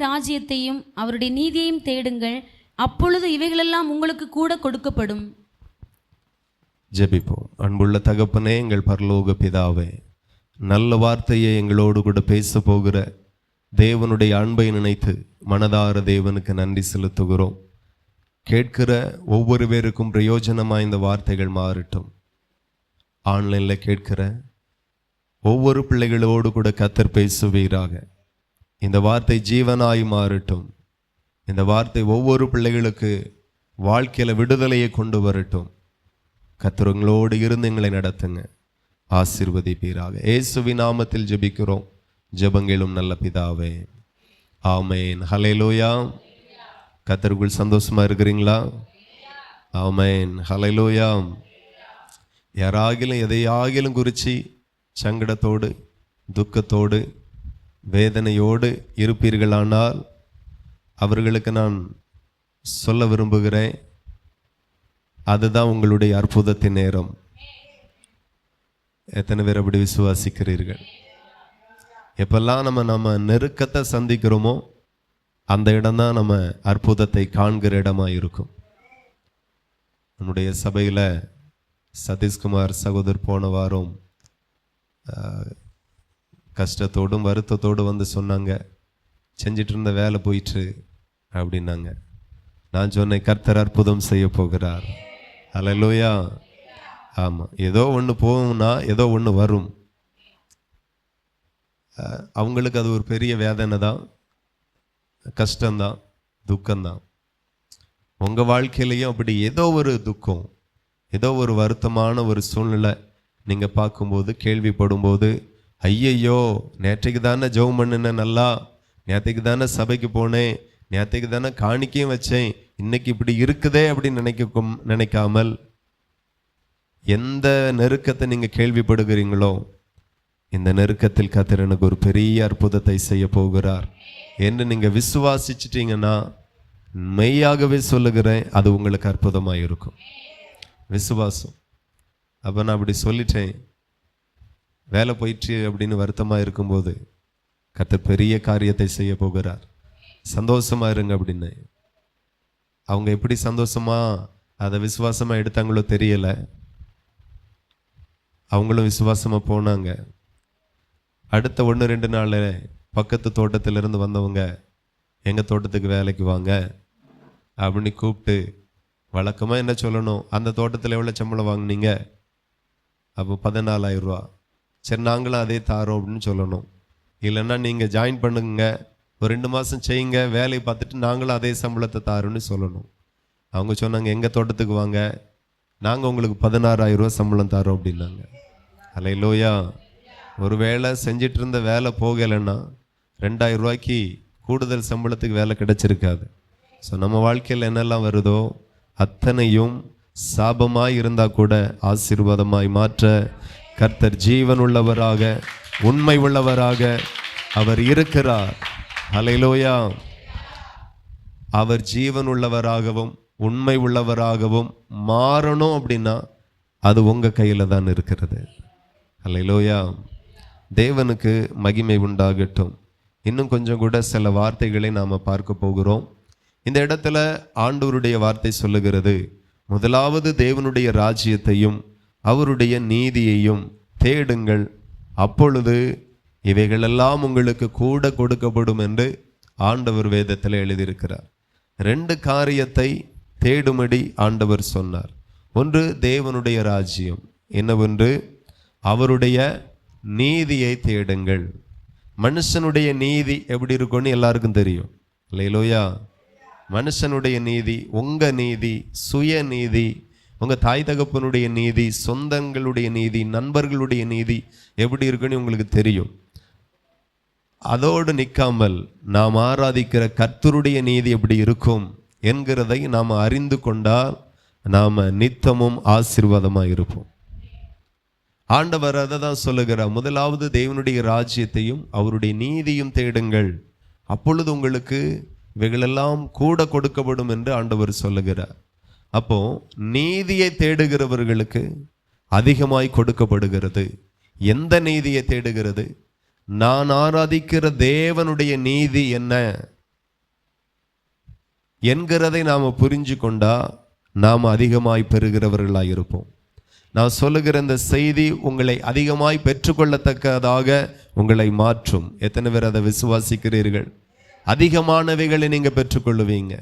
ராஜ்யத்தையும் அவருடைய நீதியையும் தேடுங்கள், அப்பொழுது இவைகளெல்லாம் உங்களுக்கு கூட கொடுக்கப்படும். ஜெபிப்போம். அன்புள்ள தகப்பனே, எங்கள் பரலோக பிதாவே, நல்ல வார்த்தையை எங்களோடு கூட பேச போகிற தேவனுடைய அன்பை நினைத்து மனதார தேவனுக்கு நன்றி செலுத்துகிறோம். கேட்கிற ஒவ்வொரு பேருக்கும் பிரயோஜனமாக இந்த வார்த்தைகள் மாறட்டும். ஆன்லைனில் கேட்கிற ஒவ்வொரு பிள்ளைகளோடு கூட கர்த்தர் பேசுவீராக. இந்த வார்த்தை ஜீவனாய் மாறட்டும். இந்த வார்த்தை ஒவ்வொரு பிள்ளைகளுக்கு வாழ்க்கையில் விடுதலையை கொண்டு வரட்டும். கர்த்தருங்களோடு இருந்து எங்களை நடத்துங்க, ஆசீர்வதிப்பீராக. இயேசுவின் நாமத்தில் ஜெபிக்கிறோம், ஜெபங்களும் நல்ல பிதாவே, ஆமேன். ஹல்லேலூயா. கர்த்தருக்குள் சந்தோஷமா இருக்கிறீங்களா? ஆமேன். ஹல்லேலூயா. யாராகிலும் எதையாகிலும் குறித்து சங்கடத்தோடு துக்கத்தோடு வேதனையோடு இருப்பீர்களானால் அவர்களுக்கு நான் சொல்ல விரும்புகிறேன், அதுதான் உங்களுடைய அற்புதத்தின் நேரம். எத்தனை பேர் அப்படி விசுவாசிக்கிறீர்கள்? எப்பெல்லாம் நம்ம நெருக்கத்தை சந்திக்கிறோமோ அந்த இடம்தான் நம்ம அற்புதத்தை காண்கிற இடமா இருக்கும். நம்முடைய சபையில் சதீஷ்குமார் சகோதரர் போன வாரம் கஷ்டத்தோடும் வருத்தத்தோடு வந்து சொன்னாங்க, செஞ்சிட்டு இருந்த வேலை போயிட்டு அப்படின்னாங்க. நான் சொன்னேன், கர்த்தர் அற்புதம் செய்ய போகிறார். ஹல்லேலூயா. ஆமாம், ஏதோ ஒன்று போகும்னா ஏதோ ஒன்று வரும். அவங்களுக்கு அது ஒரு பெரிய வேதனை தான், கஷ்டம்தான், துக்கம்தான். உங்கள் வாழ்க்கையிலையும் அப்படி ஏதோ ஒரு துக்கம், ஏதோ ஒரு வருத்தமான ஒரு சூழ்நிலை நீங்கள் பார்க்கும்போது கேள்விப்படும்போது, ஐயையோ நேற்றைக்கு தானே ஜெபம் பண்ணினேன், நல்லா நேற்றைக்கு தானே சபைக்கு போனேன், நேற்றைக்கு தானே காணிக்கையும் வச்சேன், இன்னைக்கு இப்படி இருக்குதே அப்படின்னு நினைக்காமல் எந்த நெருக்கத்தை நீங்கள் கேள்விப்படுகிறீங்களோ இந்த நெருக்கத்தில் கர்த்தர் எனக்கு ஒரு பெரிய அற்புதத்தை செய்ய போகிறார் என்று நீங்கள் விசுவாசிச்சிட்டீங்கன்னா, மெய்யாகவே சொல்லுகிறேன், அது உங்களுக்கு அற்புதமாக இருக்கும். விசுவாசம். அப்போ நான் அப்படி சொல்லிட்டேன், வேலை போயிட்டு அப்படின்னு வருத்தமாக இருக்கும்போது கர்த்தர் பெரிய காரியத்தை செய்ய போகிறார், சந்தோஷமாக இருங்க அப்படின்னு. அவங்க எப்படி சந்தோஷமாக அதை விசுவாசமாக எடுத்தாங்களோ தெரியலை. அவங்களும் விசுவாசமாக போனாங்க. அடுத்த 1-2 நாள் பக்கத்து தோட்டத்திலிருந்து வந்தவங்க எங்கள் தோட்டத்துக்கு வேலைக்கு வாங்க அப்படின்னு கூப்பிட்டு, வழக்கமாக என்ன சொல்லணும், அந்த தோட்டத்தில் எவ்வளோ சம்பளம் வாங்கினீங்க? அப்போ 14,000 ரூபா. சரி, நாங்களும் அதே தாரோம் அப்படின்னு சொல்லணும். இல்லைன்னா நீங்கள் ஜாயின் பண்ணுங்க, ஒரு 2 மாதம் செய்யுங்க, வேலையை பார்த்துட்டு நாங்களும் அதே சம்பளத்தை தாரோன்னு சொல்லணும். அவங்க சொன்னாங்க, எங்கள் தோட்டத்துக்கு வாங்க, நாங்கள் உங்களுக்கு 16,000 ரூபா சம்பளம் தாரோம் அப்படின்னாங்க. ஹல்லேலூயா. ஒரு வேலை செஞ்சிட்டு இருந்த வேலை போகலைன்னா 2,000 ரூபாய்க்கு கூடுதல் சம்பளத்துக்கு வேலை கிடைச்சிருக்காது. ஸோ நம்ம வாழ்க்கையில் என்னெல்லாம் வருதோ அத்தனையும் சாபமாய் இருந்தால் கூட ஆசீர்வாதமாய் மாற்ற கர்த்தர் ஜீவன் உள்ளவராக, உண்மை உள்ளவராக அவர் இருக்கிறார். ஹல்லேலூயா. அவர் ஜீவன் உள்ளவராகவும் உண்மை உள்ளவராகவும் மாறணும் அப்படின்னா அது உங்கள் கையில் தான் இருக்கிறது. ஹல்லேலூயா. தேவனுக்கு மகிமை உண்டாகட்டும். இன்னும் கொஞ்சம் கூட சில வார்த்தைகளை நாம் பார்க்க போகிறோம். இந்த இடத்துல ஆண்டவருடைய வார்த்தை சொல்லுகிறது, முதலாவது தேவனுடைய ராஜ்யத்தையும் அவருடைய நீதியையும் தேடுங்கள், அப்பொழுது இவைகளெல்லாம் உங்களுக்கு கூட கொடுக்கப்படும் என்று ஆண்டவர் வேதத்தில் எழுதியிருக்கிறார். 2 காரியத்தை தேடும்படி ஆண்டவர் சொன்னார். ஒன்று தேவனுடைய ராஜ்யம், என்னவென்று அவருடைய நீதியை தேடுங்கள். மனுஷனுடைய நீதி எப்படி இருக்கும்னு எல்லாருக்கும் தெரியும். அல்லேலூயா. மனுஷனுடைய நீதி, உங்கள் நீதி, சுய நீதி, உங்கள் தாய் தகப்பனுடைய நீதி, சொந்தங்களுடைய நீதி, நண்பர்களுடைய நீதி எப்படி இருக்குன்னு உங்களுக்கு தெரியும். அதோடு நிற்காமல் நாம் ஆராதிக்கிற கர்த்தருடைய நீதி எப்படி இருக்கும் என்கிறதை நாம் அறிந்து கொண்டால் நாம் நித்தமும் ஆசீர்வாதமாக இருப்போம். ஆண்டவர் அதை தான் சொல்லுகிறார், முதலாவது தேவனுடைய ராஜ்யத்தையும் அவருடைய நீதியும் தேடுங்கள், அப்பொழுது உங்களுக்கு இவைகளெல்லாம் கூட கொடுக்கப்படும் என்று ஆண்டவர் சொல்லுகிறார். அப்போ நீதியை தேடுகிறவர்களுக்கு அதிகமாய் கொடுக்கப்படுகிறது. எந்த நீதியை தேடுகிறது? நான் ஆராதிக்கிற தேவனுடைய நீதி என்ன என்கிறதை நாம் புரிஞ்சு கொண்டா நாம் அதிகமாய் பெறுகிறவர்களாக இருப்போம். நான் சொல்லுகிற இந்த செய்தி உங்களை அதிகமாய் பெற்றுக்கொள்ளத்தக்கதாக உங்களை மாற்றும். எத்தனை பேர் அதை விசுவாசிக்கிறீர்கள்? அதிகமானவைகளை நீங்கள் பெற்றுக்கொள்ளுவீங்க,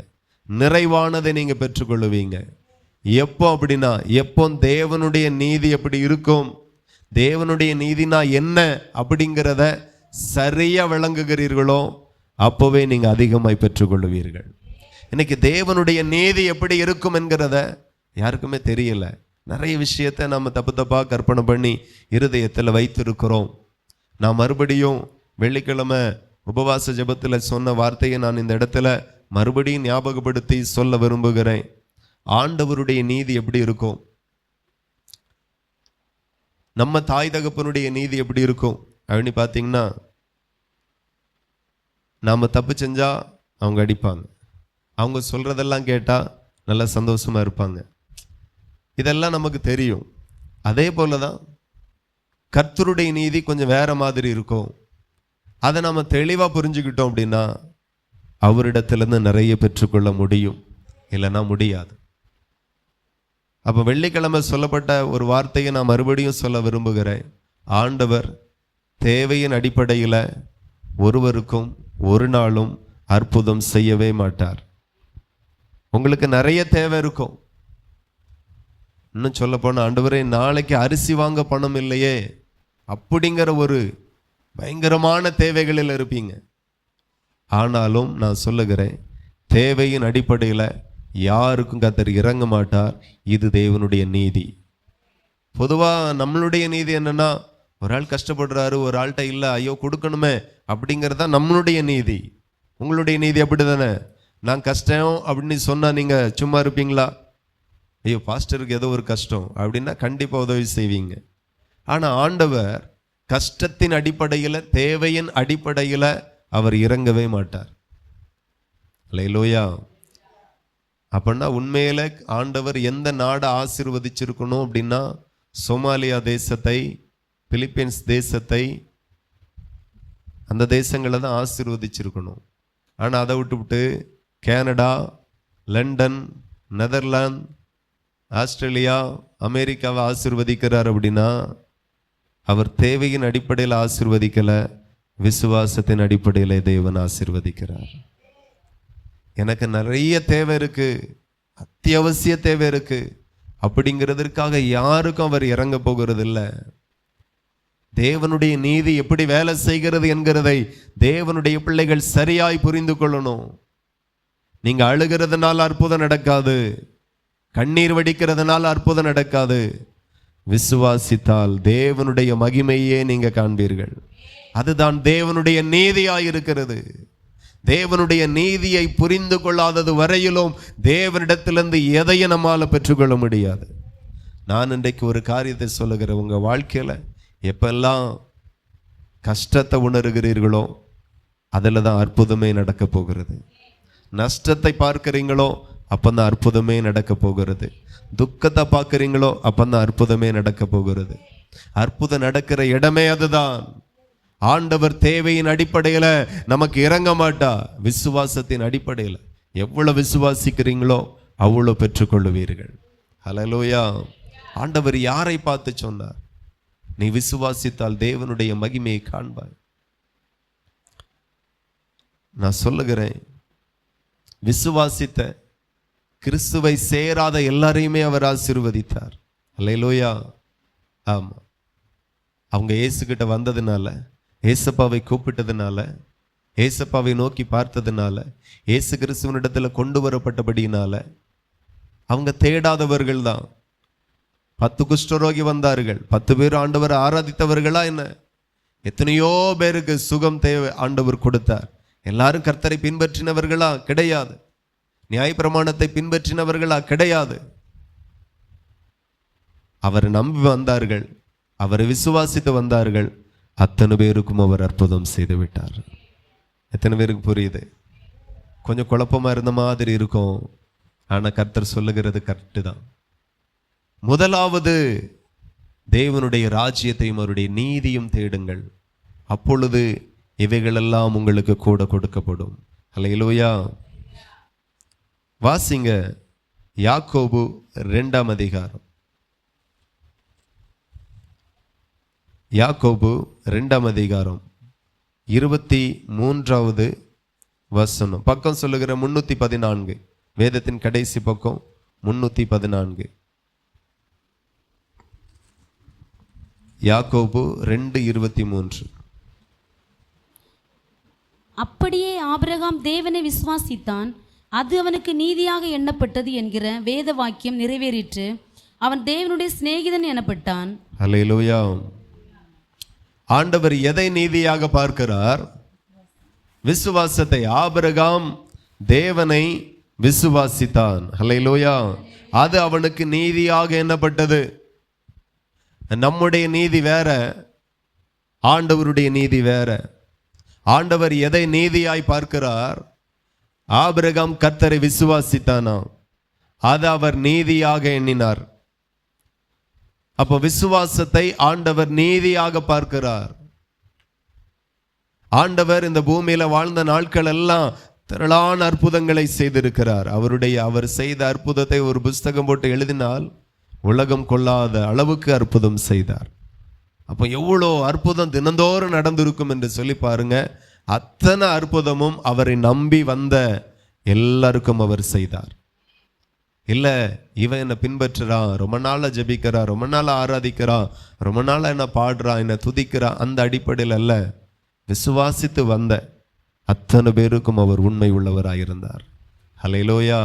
நிறைவானதை நீங்கள் பெற்றுக்கொள்ளுவீங்க. எப்போ அப்படின்னா, எப்போ தேவனுடைய நீதி எப்படி இருக்கும், தேவனுடைய நீதினா என்ன அப்படிங்கிறத சரியா விளங்குகிறீர்களோ அப்போவே நீங்கள் அதிகமாய் பெற்றுக்கொள்ளுவீர்கள். இன்னைக்கு தேவனுடைய நீதி எப்படி இருக்கும் என்கிறத யாருக்குமே தெரியல. நிறைய விஷயத்தை நம்ம தப்பாக கற்பனை பண்ணி இருதயத்தில் வைத்திருக்கிறோம். நான் மறுபடியும் வெள்ளிக்கிழமை உபவாச ஜெபத்தில் சொன்ன வார்த்தையை நான் இந்த இடத்துல மறுபடியும் ஞாபகப்படுத்தி சொல்ல விரும்புகிறேன். ஆண்டவருடைய நீதி எப்படி இருக்கும், நம்ம தாய் தகப்பனுடைய நீதி எப்படி இருக்கும் அப்படின்னு பார்த்தீங்கன்னா, நாம் தப்பு செஞ்சா அவங்க அடிப்பாங்க, அவங்க சொல்றதெல்லாம் கேட்டால் நல்லா சந்தோஷமா இருப்பாங்க. இதெல்லாம் நமக்கு தெரியும். அதே போல தான் கர்த்தருடைய நீதி கொஞ்சம் வேற மாதிரி இருக்கும். அதை நம்ம தெளிவாக புரிஞ்சுக்கிட்டோம் அப்படின்னா அவரிடத்திலிருந்து நிறைய பெற்றுக்கொள்ள முடியும், இல்லைன்னா முடியாது. அப்போ வெள்ளிக்கிழமை சொல்லப்பட்ட ஒரு வார்த்தையை நான் மறுபடியும் சொல்ல விரும்புகிறேன். ஆண்டவர் தேவையின் அடிப்படையில் ஒருவருக்கும் ஒரு நாளும் அற்புதம் செய்யவே மாட்டார். உங்களுக்கு நிறைய தேவை இருக்கும். இன்னும் சொல்ல போனால், ஆண்டவரே நாளைக்கு அரிசி வாங்க பணம் இல்லையே அப்படிங்கிற ஒரு பயங்கரமான தேவைகளில் இருப்பீங்க. ஆனாலும் நான் சொல்லுகிறேன், தேவையின் அடிப்படையில் யாருக்கும் கர்த்தர் இறங்க மாட்டார். இது தேவனுடைய நீதி. பொதுவாக நம்மளுடைய நீதி என்னன்னா, ஒரு ஆள் கஷ்டப்படுறாரு, ஒரு ஆள்கிட்ட இல்லை, ஐயோ கொடுக்கணுமே அப்படிங்கிறது தான் நம்மளுடைய நீதி. உங்களுடைய நீதி அப்படி தானே? நான் கஷ்டம் அப்படின்னு சொன்னால் நீங்கள் சும்மா இருப்பீங்களா? ஐயோ பாஸ்டருக்கு ஏதோ ஒரு கஷ்டம் அப்படின்னா கண்டிப்பாக உதவி செய்வீங்க. ஆனால் ஆண்டவர் கஷ்டத்தின் அடிப்படையில், தேவையின் அடிப்படையில் அவர் இறங்கவே மாட்டார். அல்லேலூயா. அப்படின்னா உண்மையில ஆண்டவர் எந்த நாடை ஆசீர்வதிச்சிருக்கணும் அப்படின்னா, சோமாலியா தேசத்தை, பிலிப்பைன்ஸ் தேசத்தை, அந்த தேசங்களை தான் ஆசீர்வதிச்சிருக்கணும். ஆனால் அதை விட்டு கனடா, லண்டன், நெதர்லாந்து, ஆஸ்திரேலியா, அமெரிக்காவை ஆசீர்வதிக்கிறார் அப்படின்னா அவர் தேவையின் அடிப்படையில் ஆசீர்வதிக்கலை, விசுவாசத்தின் அடிப்படையில் தேவன் ஆசீர்வதிக்கிறார். எனக்கு நிறைய தேவை இருக்கு, அத்தியாவசிய தேவை இருக்கு அப்படிங்கிறதுக்காக யாருக்கும் அவர் இறங்க போகிறது இல்லை. தேவனுடைய நீதி எப்படி வேலை செய்கிறது என்கிறதை தேவனுடைய பிள்ளைகள் சரியாய் புரிந்து கொள்ளணும். நீங்க அழுகிறதுனால அற்புதம் நடக்காது, கண்ணீர் வடிக்கிறதுனால அற்புதம் நடக்காது. விசுவாசித்தால் தேவனுடைய மகிமையே நீங்க காண்பீர்கள். அதுதான் தேவனுடைய நீதியாயிருக்கிறது. தேவனுடைய நீதியை புரிந்து கொள்ளாதது வரையிலும் தேவனிடத்திலிருந்து எதையும் நம்மால பெற்றுக்கொள்ள முடியாது. நான் இன்றைக்கு ஒரு காரியத்தை சொல்லுகிறேன். உங்க வாழ்க்கையில எப்பெல்லாம் கஷ்டத்தை உணர்கிறீர்களோ அதில் தான் அற்புதமே நடக்க போகிறது. நஷ்டத்தை பார்க்கிறீங்களோ அப்பந்தான் அற்புதமே நடக்க போகிறது. துக்கத்தை பார்க்குறீங்களோ அப்பந்தான் அற்புதமே நடக்க போகிறது. அற்புதம் நடக்கிற இடமே அதுதான். ஆண்டவர் தேவையின் அடிப்படையில் நமக்கு இறங்க மாட்டா, விசுவாசத்தின் அடிப்படையில். எவ்வளவு விசுவாசிக்கிறீங்களோ அவ்வளோ பெற்றுக்கொள்ளுவீர்கள். ஹல்லேலூயா. ஆண்டவர் யாரை பார்த்து சொன்னார்? நீ விசுவாசித்தால் தேவனுடைய மகிமையை காண்பாய். நான் சொல்லுகிறேன், விசுவாசித்த கிறிஸ்துவை சேராத எல்லாரையுமே அவர் ஆசீர்வதித்தார். அல்லேலூயா. ஆமா, அவங்க இயேசுகிட்ட வந்ததுனால, ஏசப்பாவை கூப்பிட்டதுனால, ஏசப்பாவை நோக்கி பார்த்ததுனால, இயேசு கிறிஸ்துவனிடத்தில் கொண்டு வரப்பட்டபடியினால அவங்க தேடாதவர்கள் தான். 10 குஷ்டரோகி வந்தார்கள், 10 பேர் ஆண்டவரை ஆராதித்தவர்களா என்ன? எத்தனையோ பேருக்கு சுகம் தேவை ஆண்டவர் கொடுத்தார். எல்லாரும் கர்த்தரை பின்பற்றினவர்களா? கிடையாது. நியாயப்பிரமாணத்தை பின்பற்றினவர்களா? கிடையாது. அவரை நம்பி வந்தார்கள், அவரை விசுவாசித்து வந்தார்கள். அத்தனை பேருக்கும் அவர் அற்புதம் செய்து விட்டார். எத்தனை பேருக்கு புரியுது? கொஞ்சம் குழப்பமா இருந்த மாதிரி இருக்கும், ஆனா கர்த்தர் சொல்லுகிறது கரெக்டு தான். முதலாவது தேவனுடைய ராஜ்யத்தையும் அவருடைய நீதியும் தேடுங்கள், அப்பொழுது இவைகளெல்லாம் உங்களுக்கு கூட கொடுக்கப்படும். அல்லேலூயா. வாசிங்க யாக்கோபு 2ஆம் அதிகாரம். யாக்கோபு 2ஆம் அதிகாரம் 23வது வசனம். பக்கம் சொல்லுகிற 314, வேதத்தின் கடைசி பக்கம் 314. யாக்கோபு 2:23. அப்படியே ஆபிரகாம் தேவனை விசுவாசித்தான், அது அவனுக்கு நீதியாக எண்ணப்பட்டது என்கிற வேத வாக்கியம் நிறைவேறிற்று. அவன் தேவனுடைய சிநேகிதன் எனப்பட்டான். அல்லேலூயா. ஆண்டவர் எதை நீதியாக பார்க்கிறார்? விசுவாசத்தை. ஆபிரகாம் தேவனை விசுவாசித்தான். அல்லேலூயா. அது அவனுக்கு நீதியாக எண்ணப்பட்டது. நம்முடைய நீதி வேற, ஆண்டவருடைய நீதி வேற. ஆண்டவர் எதை நீதியாய் பார்க்கிறார்? ஆபிரகாம் கர்த்தரை விசுவாசித்தானா, அது அவர் நீதியாக எண்ணினார். அப்போ விசுவாசத்தை ஆண்டவர் நீதியாக பார்க்கிறார். ஆண்டவர் இந்த பூமியில வாழ்ந்த நாட்கள் எல்லாம் திரளான அற்புதங்களை செய்திருக்கிறார். அவர் செய்த அற்புதத்தை ஒரு புஸ்தகம் போட்டு எழுதினால் உலகம் கொள்ளாத அளவுக்கு அற்புதம் செய்தார். அப்போ எவ்வளோ அற்புதம் தினந்தோறும் நடந்திருக்கும் என்று சொல்லி பாருங்க. அத்தனை அற்புதமும் அவரை நம்பி வந்த எல்லாருக்கும் அவர் செய்தார். இல்லை, இவன் என்னை பின்பற்றுறான், ரொம்ப நாளாக ஜெபிக்கிறான், ரொம்ப நாளாக ஆராதிக்கிறான், ரொம்ப நாளாக என்ன பாடுறான், என்னை துதிக்கிறான், அந்த அடிப்படையில் அல்ல. விசுவாசித்து வந்த அத்தனை பேருக்கும் அவர் உண்மை உள்ளவராயிருந்தார். ஹல்லேலூயா.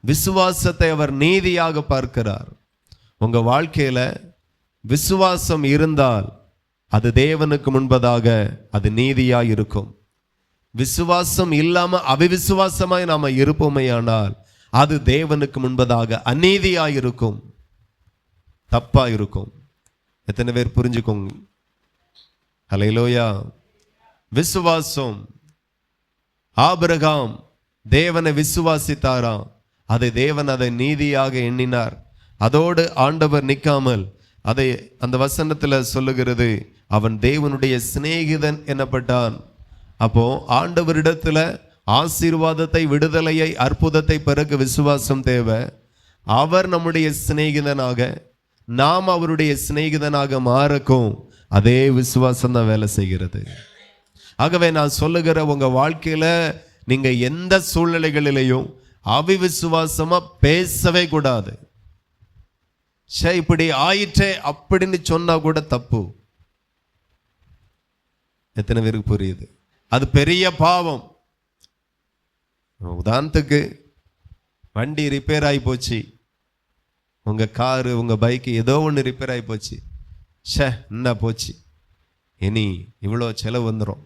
விசுவாசத்தை அவர் நீதியாக பார்க்கிறார். உங்க வாழ்க்கையில விசுவாசம் இருந்தால் அது தேவனுக்கு முன்பதாக அது நீதியாய் இருக்கும். விசுவாசம் இல்லாம அவிசுவாசமாய் நாம இருப்போமேயானால் அது தேவனுக்கு முன்பதாக அநீதியாய் இருக்கும், தப்பா இருக்கும். எத்தனை பேர் புரிஞ்சுக்கோங்க? ஹல்லேலூயா. விசுவாசம். ஆபிரகாம் தேவனை விசுவாசித்தாராம், தேவன் அதை நீதியாக எண்ணினார். அதோடு ஆண்டவர் நிற்காமல் அதை அந்த வசனத்தில் சொல்லுகிறது, அவன் தேவனுடைய சிநேகிதன் எனப்பட்டான். அப்போ ஆண்டவரிடத்துல ஆசீர்வாதத்தை, விடுதலையை, அற்புதத்தை பிறகு விசுவாசம் தேவை. அவர் நம்முடைய சிநேகிதனாக, நாம் அவருடைய சிநேகிதனாக மாறக்கும் அதே விசுவாசம் தான் வேலை செய்கிறது. ஆகவே நான் சொல்லுகிற உங்க வாழ்க்கையில நீங்க எந்த சூழ்நிலைகளிலையும் அவிவிசுவாசமா பேசவே கூடாது. இப்படி ஆயிற்றே அப்படின்னு சொன்னா கூட தப்பு. எத்தனை பேருக்கு புரியுது? அது பெரிய பாவம். உதாரணத்துக்கு வண்டி ரிப்பேர் ஆகி போச்சு, உங்க காரு, உங்க பைக்கு ஏதோ ஒன்று ரிப்பேர் ஆகி போச்சு. என்ன போச்சு, இனி இவ்வளோ செலவு வந்துடும்,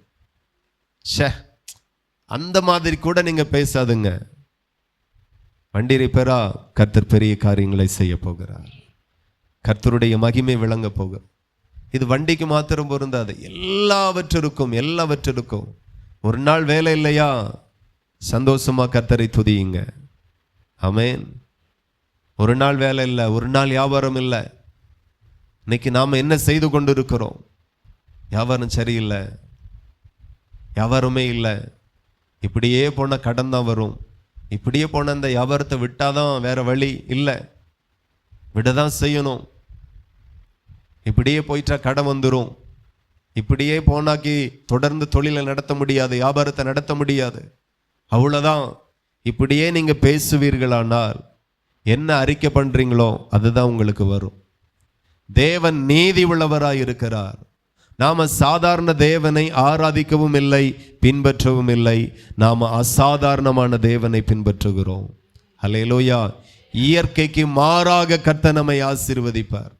அந்த மாதிரி கூட நீங்க பேசாதுங்க. வண்டி ரிப்பேரா, கர்த்தர் பெரிய காரியங்களை செய்ய போகிறார். கர்த்தருடைய மகிமை விளங்க போகிறார். இது வண்டிக்கு மாத்திரம் பொருந்தாது, எல்லாவற்றிற்கும். ஒரு நாள் வேலை இல்லையா, சந்தோஷமா கர்த்தரை துதியுங்க. ஆமென். ஒரு நாள் வேலை இல்லை, ஒரு நாள் வியாபாரம் இல்லை. இன்னைக்கு நாம என்ன செய்து கொண்டு இருக்கிறோம்? வியாபாரம் சரியில்லை, வியாபாரமே இல்லை. இப்படியே போன கடன் தான் வரும். இப்படியே போன அந்த வியாபாரத்தை விட்டாதான் வேற வழி இல்லை, விடதான் செய்யணும். இப்படியே போயிட்டா கடன் வந்துடும். இப்படியே போனாக்கி தொடர்ந்து தொழிலை நடத்த முடியாது, வியாபாரத்தை நடத்த முடியாது. அவ்வளோதான். இப்படியே நீங்க பேசுவீர்களானால் என்ன அறிக்கை பண்றீங்களோ அதுதான் உங்களுக்கு வரும். தேவன் நீதி உள்ளவராய் இருக்கிறார். நாம சாதாரண தேவனை ஆராதிக்கவும் இல்லை, பின்பற்றவும் இல்லை. நாம அசாதாரணமான தேவனை பின்பற்றுகிறோம். ஹல்லேலூயா. இயற்கைக்கு மாறாக கர்த்தர் நம்மை ஆசீர்வதிப்பார்.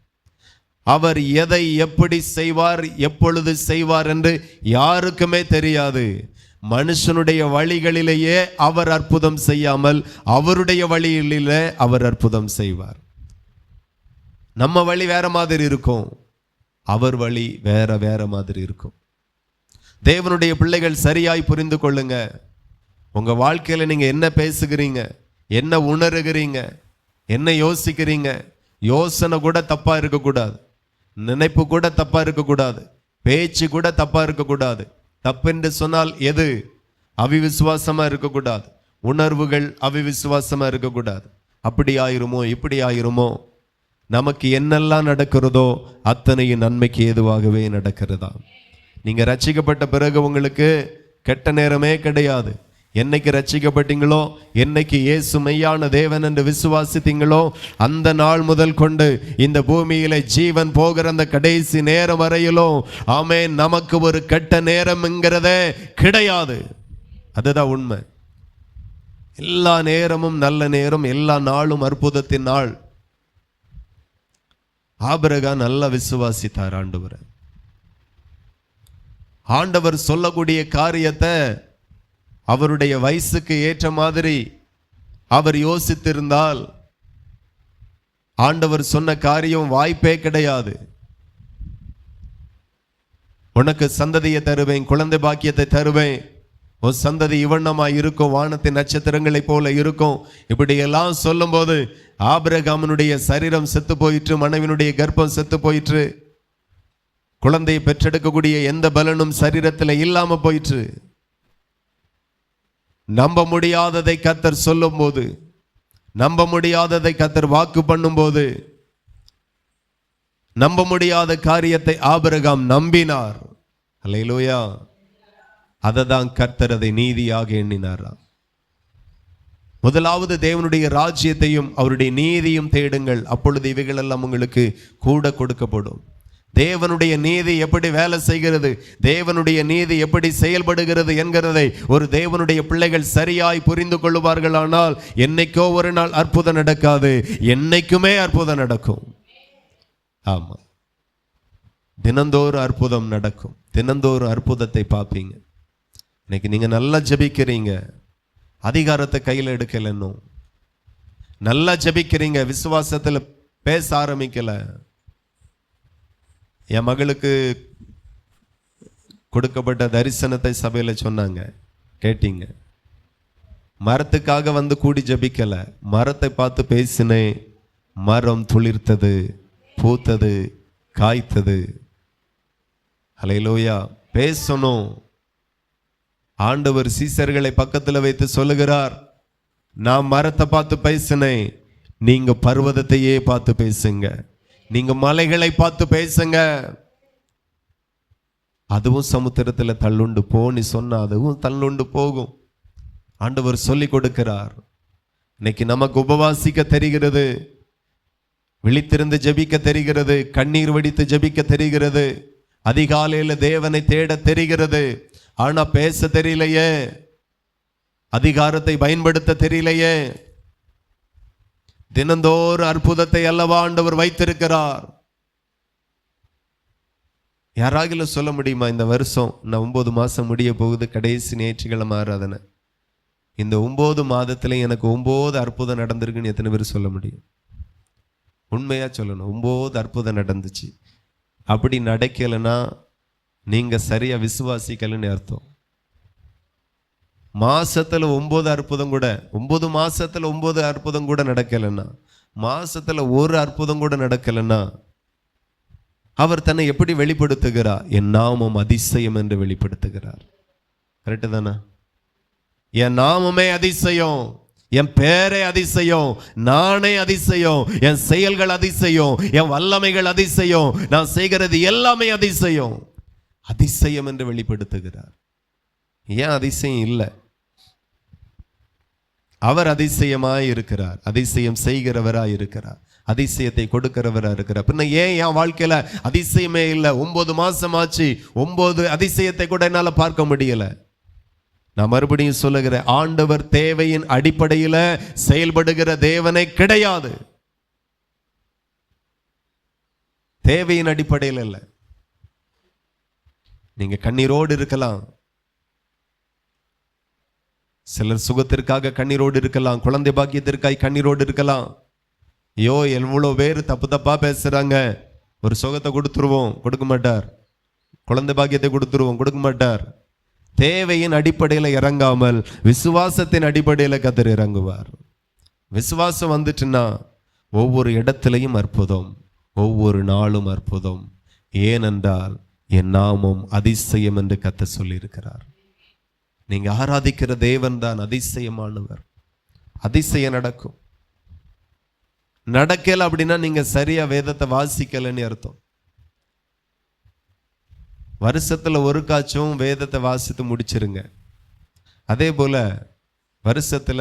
அவர் எதை எப்படி செய்வார், எப்பொழுது செய்வார் என்று யாருக்குமே தெரியாது. மனுஷனுடைய வழிகளிலேயே அவர் அற்புதம் செய்யாமல் அவருடைய வழிகளிலே அவர் அற்புதம் செய்வார். நம்ம வழி வேற மாதிரி இருக்கும், அவர் வழி வேற மாதிரி இருக்கும். தேவனுடைய பிள்ளைகள் சரியாய் புரிந்து கொள்ளுங்க. உங்க வாழ்க்கையில நீங்க என்ன பேசுகிறீங்க, என்ன உணர்கிறீங்க, என்ன யோசிக்கிறீங்க, யோசனை கூட தப்பா இருக்கக்கூடாது, நினைப்பு கூட தப்பா இருக்கக்கூடாது, பேச்சு கூட தப்பா இருக்கக்கூடாது. தப்பு என்று சொன்னால் எது? அவிவிசுவாசமா இருக்கக்கூடாது. உணர்வுகள் அவிவிசுவாசமா இருக்கக்கூடாது. அப்படி ஆயிருமோ இப்படி ஆயிருமோ. நமக்கு என்னெல்லாம் நடக்கிறதோ அத்தனையும் நன்மைக்கு ஏதுவாகவே நடக்கிறதா. நீங்க ரட்சிக்கப்பட்ட பிறகு உங்களுக்கு கெட்ட நேரமே கிடையாது. என்னைக்கு ரட்சிக்கப்பட்டீங்களோ, என்னைக்கு இயேசு மெய்யான தேவன் என்று விசுவாசித்தீங்களோ, அந்த நாள் முதல் கொண்டு இந்த பூமியில ஜீவன் போகிற அந்த கடைசி நேரம் வரையிலும் ஆமென், நமக்கு ஒரு கெட்ட நேரம்ங்கிறதே கிடையாது. அதுதான் உண்மை. எல்லா நேரமும் நல்ல நேரம், எல்லா நாளும் அற்புதத்தின் நாள். ஆபிரகாம் நல்லா விசுவாசித்தார் ஆண்டவர். ஆண்டவர் சொல்லக்கூடிய காரியத்தை அவருடைய வயசுக்கு ஏற்ற மாதிரி அவர் யோசித்திருந்தால் ஆண்டவர் சொன்ன காரியம் வாய்ப்பே கிடையாது. உனக்கு சந்ததியை தருவேன், குழந்தை பாக்கியத்தை தருவேன், உன் சந்ததி இவண்ணமாய் இருக்கும், வானத்தின் நட்சத்திரங்களை போல இருக்கும், இப்படி எல்லாம் சொல்லும் போது ஆபிரகாமனுடைய சரீரம் செத்து போயிற்று, மனைவினுடைய கர்ப்பம் செத்து போயிற்று, குழந்தையை பெற்றெடுக்கக்கூடிய எந்த பலனும் சரீரத்தில் இல்லாம போயிற்று. நம்ப முடியாததை கர்த்தர் சொல்லும் போது, நம்ப முடியாததை கர்த்தர் வாக்கு பண்ணும் போது, நம்ப முடியாத காரியத்தை ஆபிரகாம் நம்பினார். அல்லேலூயா. அததான் கர்த்தர் அதை நீதியாக எண்ணினாராம். முதலாவது தேவனுடைய ராஜ்யத்தையும் அவருடைய நீதியும் தேடுங்கள், அப்பொழுது இவைகள் எல்லாம் உங்களுக்கு கூட கொடுக்கப்படும். தேவனுடைய நீதி எப்படி வேலை செய்கிறது, தேவனுடைய நீதி எப்படி செயல்படுகிறது என்கிறதை ஒரு தேவனுடைய பிள்ளைகள் சரியாய் புரிந்து கொள்வார்களானால் என்னைக்கோ ஒரு நாள் அற்புதம் நடக்காது, என்னைக்குமே அற்புதம் நடக்கும். ஆமா, தினந்தோறும் அற்புதம் நடக்கும், தினந்தோறும் அற்புதத்தை பார்ப்பீங்க. இன்னைக்கு நீங்க நல்லா ஜெபிக்கிறீங்க, அதிகாரத்தை கையில் எடுக்கல, இன்னும் நல்லா ஜெபிக்கிறீங்க, விசுவாசத்துல பேச ஆரம்பிக்கல. என் மகளுக்கு கொடுக்கப்பட்ட தரிசனத்தை சபையில சொன்னாங்க, கேட்டீங்க. மரத்துக்காக வந்து கூடி ஜபிக்கல, மரத்தை பார்த்து பேசினேன், மரம் துளிர்த்தது, பூத்தது, காய்த்தது. அல்லேலூயா. பேசணும். ஆண்டவர் சீசர்களை பக்கத்துல வைத்து சொல்லுகிறார், நான் மரத்தை பார்த்து பேசினேன், நீங்க பர்வதத்தையே பார்த்து பேசுங்க, நீங்க மலைகளை பார்த்து பேசுங்க. அதுவும் சமுத்திரத்தில் தள்ளுண்டு போன்னு சொன்னா அதுவும் தள்ளுண்டு போகும். ஆண்டவர் சொல்லி கொடுக்கிறார். இன்னைக்கு நமக்கு உபவாசிக்க தெரிகிறது, விழித்திருந்து ஜெபிக்க தெரிகிறது, கண்ணீர் வடித்து ஜெபிக்க தெரிகிறது, அதிகாலையில் தேவனை தேட தெரிகிறது. ஆனா பேச தெரியலையே, அதிகாரத்தை பயன்படுத்த தெரியலையே. தினந்தோறும் அற்புதத்தை அல்லவா ஆண்டவர் வைத்திருக்கிறார். யாராகிலும் சொல்ல முடியுமா, இந்த வருஷம் நான் 9 மாசம் முடிய போகுது, கடைசி ஞாயிற்றுக்கிழமை ஆராதனை, இந்த 9 மாதத்துல எனக்கு 9 அற்புதம் நடந்திருக்குன்னு எத்தனை பேர் சொல்ல முடியும்? உண்மையா சொல்லணும், 9 அற்புதம் நடந்துச்சு. அப்படி நடக்கலைன்னா நீங்க சரியா விசுவாசிக்கலன்னு அர்த்தம். மாசத்துல 9 அற்புதம் கூட, 9 மாசத்துல 9 அற்புதம் கூட நடக்கலைன்னா, மாசத்துல ஒரு அற்புதம் கூட நடக்கலைன்னா அவர் தன்னை எப்படி வெளிப்படுத்துகிறார்? என் நாமம் அதிசயம் என்று வெளிப்படுத்துகிறார். கரெக்டு தானே? என் நாமமே அதிசயம், என் பேரே அதிசயம், நானே அதிசயம், என் செயல்கள் அதிசயம், என் வல்லமைகள் அதிசயம், நான் செய்கிறது எல்லாமே அதிசயம். அதிசயம் என்று வெளிப்படுத்துகிறார். ஏன் அதிசயம் இல்லை? அவர் அதிசயமாய் இருக்கிறார், அதிசயம் செய்கிறவராய் இருக்கிறார், அதிசயத்தை கொடுக்கிறவராய் இருக்கிறார். பின்ன ஏன் என் வாழ்க்கையில அதிசயமே இல்லை? 9 மாசம் ஆச்சு, 9 அதிசயத்தை கூட என்னால பார்க்க முடியல. நான் மறுபடியும் சொல்லுகிறேன், ஆண்டவர் தேவையின் அடிப்படையில செயல்படுகிற தேவனே கிடையாது. தேவையின் அடிப்படையில் இல்லை. நீங்க கண்ணீரோடு இருக்கலாம், சிலர் சுகத்திற்காக கண்ணீரோடு இருக்கலாம், குழந்தை பாக்கியத்திற்காக கண்ணீரோடு இருக்கலாம். ஐயோ எவ்வளவு பேர் தப்பு தப்பா பேசுறாங்க, ஒரு சுகத்தை கொடுத்துருவோம், கொடுக்க மாட்டார். குழந்தை பாக்கியத்தை கொடுத்துருவோம், கொடுக்க மாட்டார். தேவையின் அடிப்படையில் இறங்காமல் விசுவாசத்தின் அடிப்படையில் கர்த்தர் இறங்குவார். விசுவாசம் வந்துட்டுன்னா ஒவ்வொரு இடத்திலையும் அற்புதம், ஒவ்வொரு நாளும் அற்புதம். ஏனென்றால் என் நாமம் அதிசயம் என்று கர்த்தர் சொல்லியிருக்கிறார். நீங்க ஆராதிக்கிற தேவன் தான் அதிசயமானவர். அதிசயம் நடக்கும். நடக்கல அப்படின்னா நீங்க சரியா வேதத்தை வாசிக்கலன்னு அர்த்தம். வருஷத்துல ஒரு காச்சும் வேதத்தை வாசித்து முடிச்சிருங்க. அதே போல வருஷத்துல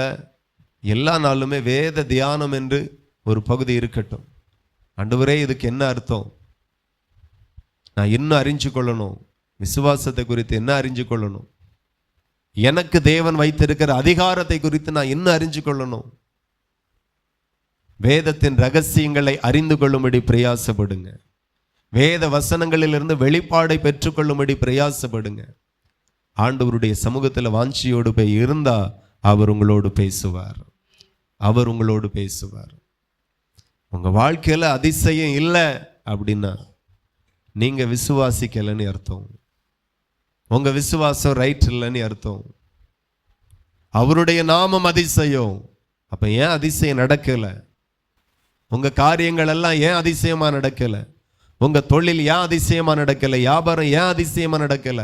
எல்லா நாளுமே வேத தியானம் என்று ஒரு பகுதி இருக்கட்டும். ஆண்டவரே, இதுக்கு என்ன அர்த்தம், நான் இன்னும் அறிஞ்சு கொள்ளணும், விசுவாசத்தை குறித்து என்ன அறிஞ்சு கொள்ளணும், எனக்கு தேவன் வைத்திருக்கிற அதிகாரத்தை குறித்து நான் இன்னும் அறிஞ்சு கொள்ளணும். வேதத்தின் ரகசியங்களை அறிந்து கொள்ளும்படி பிரயாசப்படுங்க. வேத வசனங்களிலிருந்து வெளிப்பாடை பெற்றுக்கொள்ளும்படி பிரயாசப்படுங்க. ஆண்டவருடைய சமூகத்தில் வாஞ்சியோடு போய் இருந்தா அவர் உங்களோடு பேசுவார். அவர் உங்களோடு பேசுவார். உங்க வாழ்க்கையில அதிசயம் இல்லை அப்படின்னா நீங்க விசுவாசிக்கலன்னு அர்த்தம். உங்க விசுவாசம் ரைட் இல்லைன்னு அர்த்தம். அவருடைய நாமம் அதிசயம். அப்ப ஏன் அதிசயம் நடக்கல? உங்க காரியங்கள் எல்லாம் ஏன் அதிசயமா நடக்கல? உங்க தொழில் ஏன் அதிசயமா நடக்கல? வியாபாரம் ஏன் அதிசயமா நடக்கல?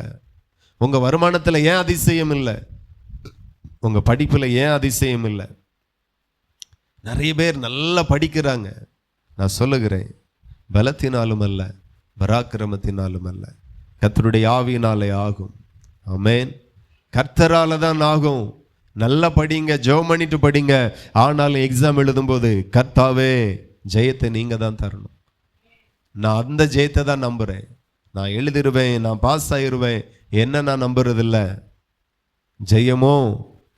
உங்க வருமானத்துல ஏன் அதிசயம் இல்லை? உங்க படிப்புல ஏன் அதிசயம் இல்லை? நிறைய பேர் நல்லா படிக்கிறாங்க. நான் சொல்லுகிறேன், பலத்தினாலும் அல்ல, பராக்கிரமத்தினாலும் அல்ல, கர்த்தருடைய ஆவியினாலே ஆகும். ஆமென். கர்த்தரால தான் ஆகும். நல்லா படிங்க, ஜெபம் பண்ணிட்டு படிங்க. ஆனாலும் எக்ஸாம் எழுதும்போது கர்த்தாவே ஜெயத்தை நீங்க தான் தரணும். நான் அந்த ஜெயத்தை தான் நம்புறேன். நான் எழுதிருவேன், நான் பாஸ் ஆயிருவேன் என்ன நான் நம்புறதில்ல. ஜெயமோ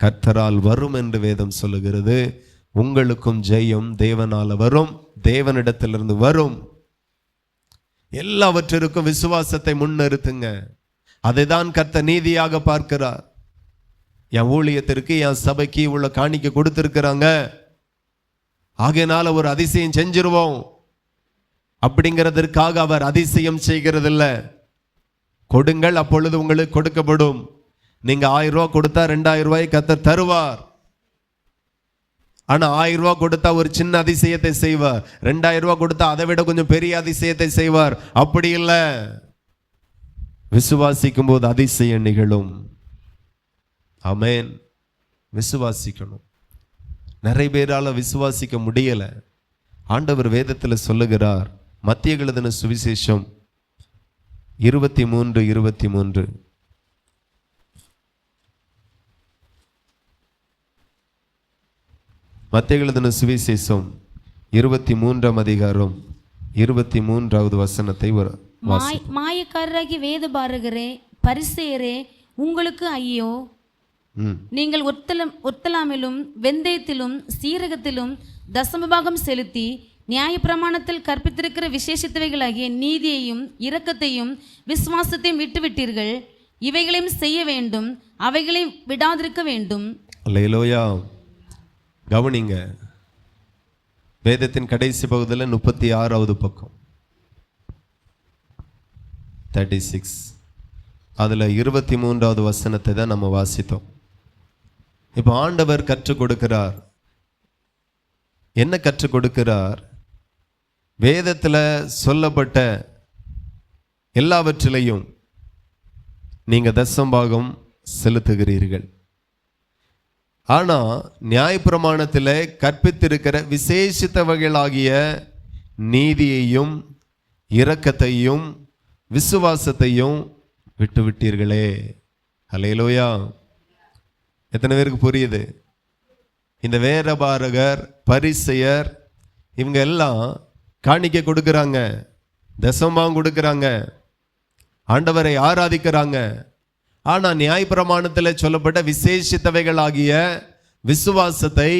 கர்த்தரால் வரும் என்று வேதம் சொல்லுகிறது. உங்களுக்கும் ஜெயம் தேவனால வரும், தேவனிடத்திலிருந்து வரும். எல்லாவற்றிற்கும் விசுவாசத்தை முன்னிறுத்துங்க. அதை தான் கர்த்தர் நீதியாக பார்க்கிறார். என் ஊழியத்திற்கு, என் சபைக்கு உள்ள காணிக்க கொடுத்திருக்கிறாங்க, ஆகையினால ஒரு அதிசயம் செஞ்சிருவோம் அப்படிங்கிறதற்காக அவர் அதிசயம் செய்கிறதில்ல. கொடுங்கள், அப்பொழுது உங்களுக்கு கொடுக்கப்படும். நீங்க 1000 ரூபாய் கொடுத்தா 2000 ரூபாய் கர்த்தர் தருவார். ஆனா 1000 ரூபாய் கொடுத்தா ஒரு சின்ன அதிசயத்தை செய்வார். 2000 ரூபாய் கொடுத்தா அதை விட கொஞ்சம் பெரிய அதிசயத்தை செய்வார். அப்படி இல்லை. விசுவாசிக்கும் போது அதிசயம் நிகழும். ஆமென். விசுவாசிக்கணும். நிறைய பேரால விசுவாசிக்க முடியல. ஆண்டவர் வேதத்தில் சொல்லுகிறார், மத்திய எழுதின சுவிசேஷம் 23:23. மத்திய எழுதின சுவிசேஷம் 23ஆம் அதிகாரம் 23வது வசனத்தை மாயக்காரராகி வேத பாரகரே, பரிசேயரே, உங்களுக்கு ஐயோ! நீங்கள் ஒத்தலாமிலும் வெந்தயத்திலும் சீரகத்திலும் தசமபாகம் செலுத்தி நியாயப்பிரமாணத்தில் கற்பித்திருக்கிற விசேஷித்தவைகளாகிய நீதியையும் இரக்கத்தையும் விசுவாசத்தையும் விட்டுவிட்டீர்கள். இவைகளையும் செய்ய வேண்டும், அவைகளை விடாதிருக்க வேண்டும். அல்லேலூயா. கவனிங்க, வேதத்தின் கடைசி பகுதியில் 36வது பக்கம் 36, அதுல 23வது வசனத்தை தான் நம்ம வாசித்தோம். இப்போ ஆண்டவர் கற்றுக் கொடுக்கிறார். என்ன கற்றுக் கொடுக்கிறார்? வேதத்தில் சொல்லப்பட்ட எல்லாவற்றிலையும் நீங்க தசம்பாகம் செலுத்துகிறீர்கள். ஆனா நியாயப்பிரமாணத்தில் கற்பித்திருக்கிற விசேஷித்த வகைகளாகிய நீதியையும் இரக்கத்தையும் விசுவாசத்தையும் விட்டுவிட்டீர்களே. அல்லேலூயா. எத்தனை பேருக்கு புரியுது? இந்த வேதபாரகர், பரிசேயர், இவங்க எல்லாம் காணிக்க கொடுக்கிறாங்க, தசமபாகம் கொடுக்கிறாங்க, ஆண்டவரை ஆராதிக்கிறாங்க. ஆனா நியாயப்பிரமாணத்தில் சொல்லப்பட்ட விசேஷித்தவைகளாகிய விசுவாசத்தை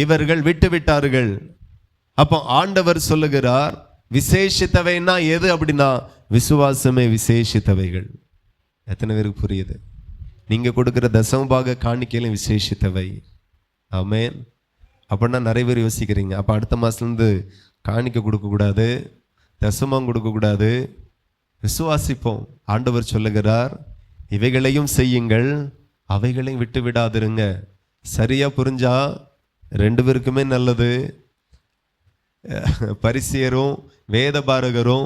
இவர்கள் விட்டு விட்டார்கள். அப்போ ஆண்டவர் சொல்லுகிறார், விசேஷித்தவைன்னா எது அப்படின்னா விசுவாசமே விசேஷித்தவைகள். எத்தனை பேருக்கு புரியுது? நீங்க கொடுக்கிற தசமபாக காணிக்கையிலும் விசேஷித்தவை. ஆமென். அப்படின்னா நிறைய பேர் யோசிக்கிறீங்க, அப்போ அடுத்த மாதத்துலேருந்து காணிக்க கொடுக்கக்கூடாது, தசமம் கொடுக்கக்கூடாது. விசுவாசிப்போம். ஆண்டவர் சொல்லுகிறார், இவைகளையும் செய்யுங்கள், அவைகளையும் விட்டு விடாதிருங்க. சரியா புரிஞ்சா 2 பேருக்குமே நல்லது. பரிசேயரும் வேத பாரகரும்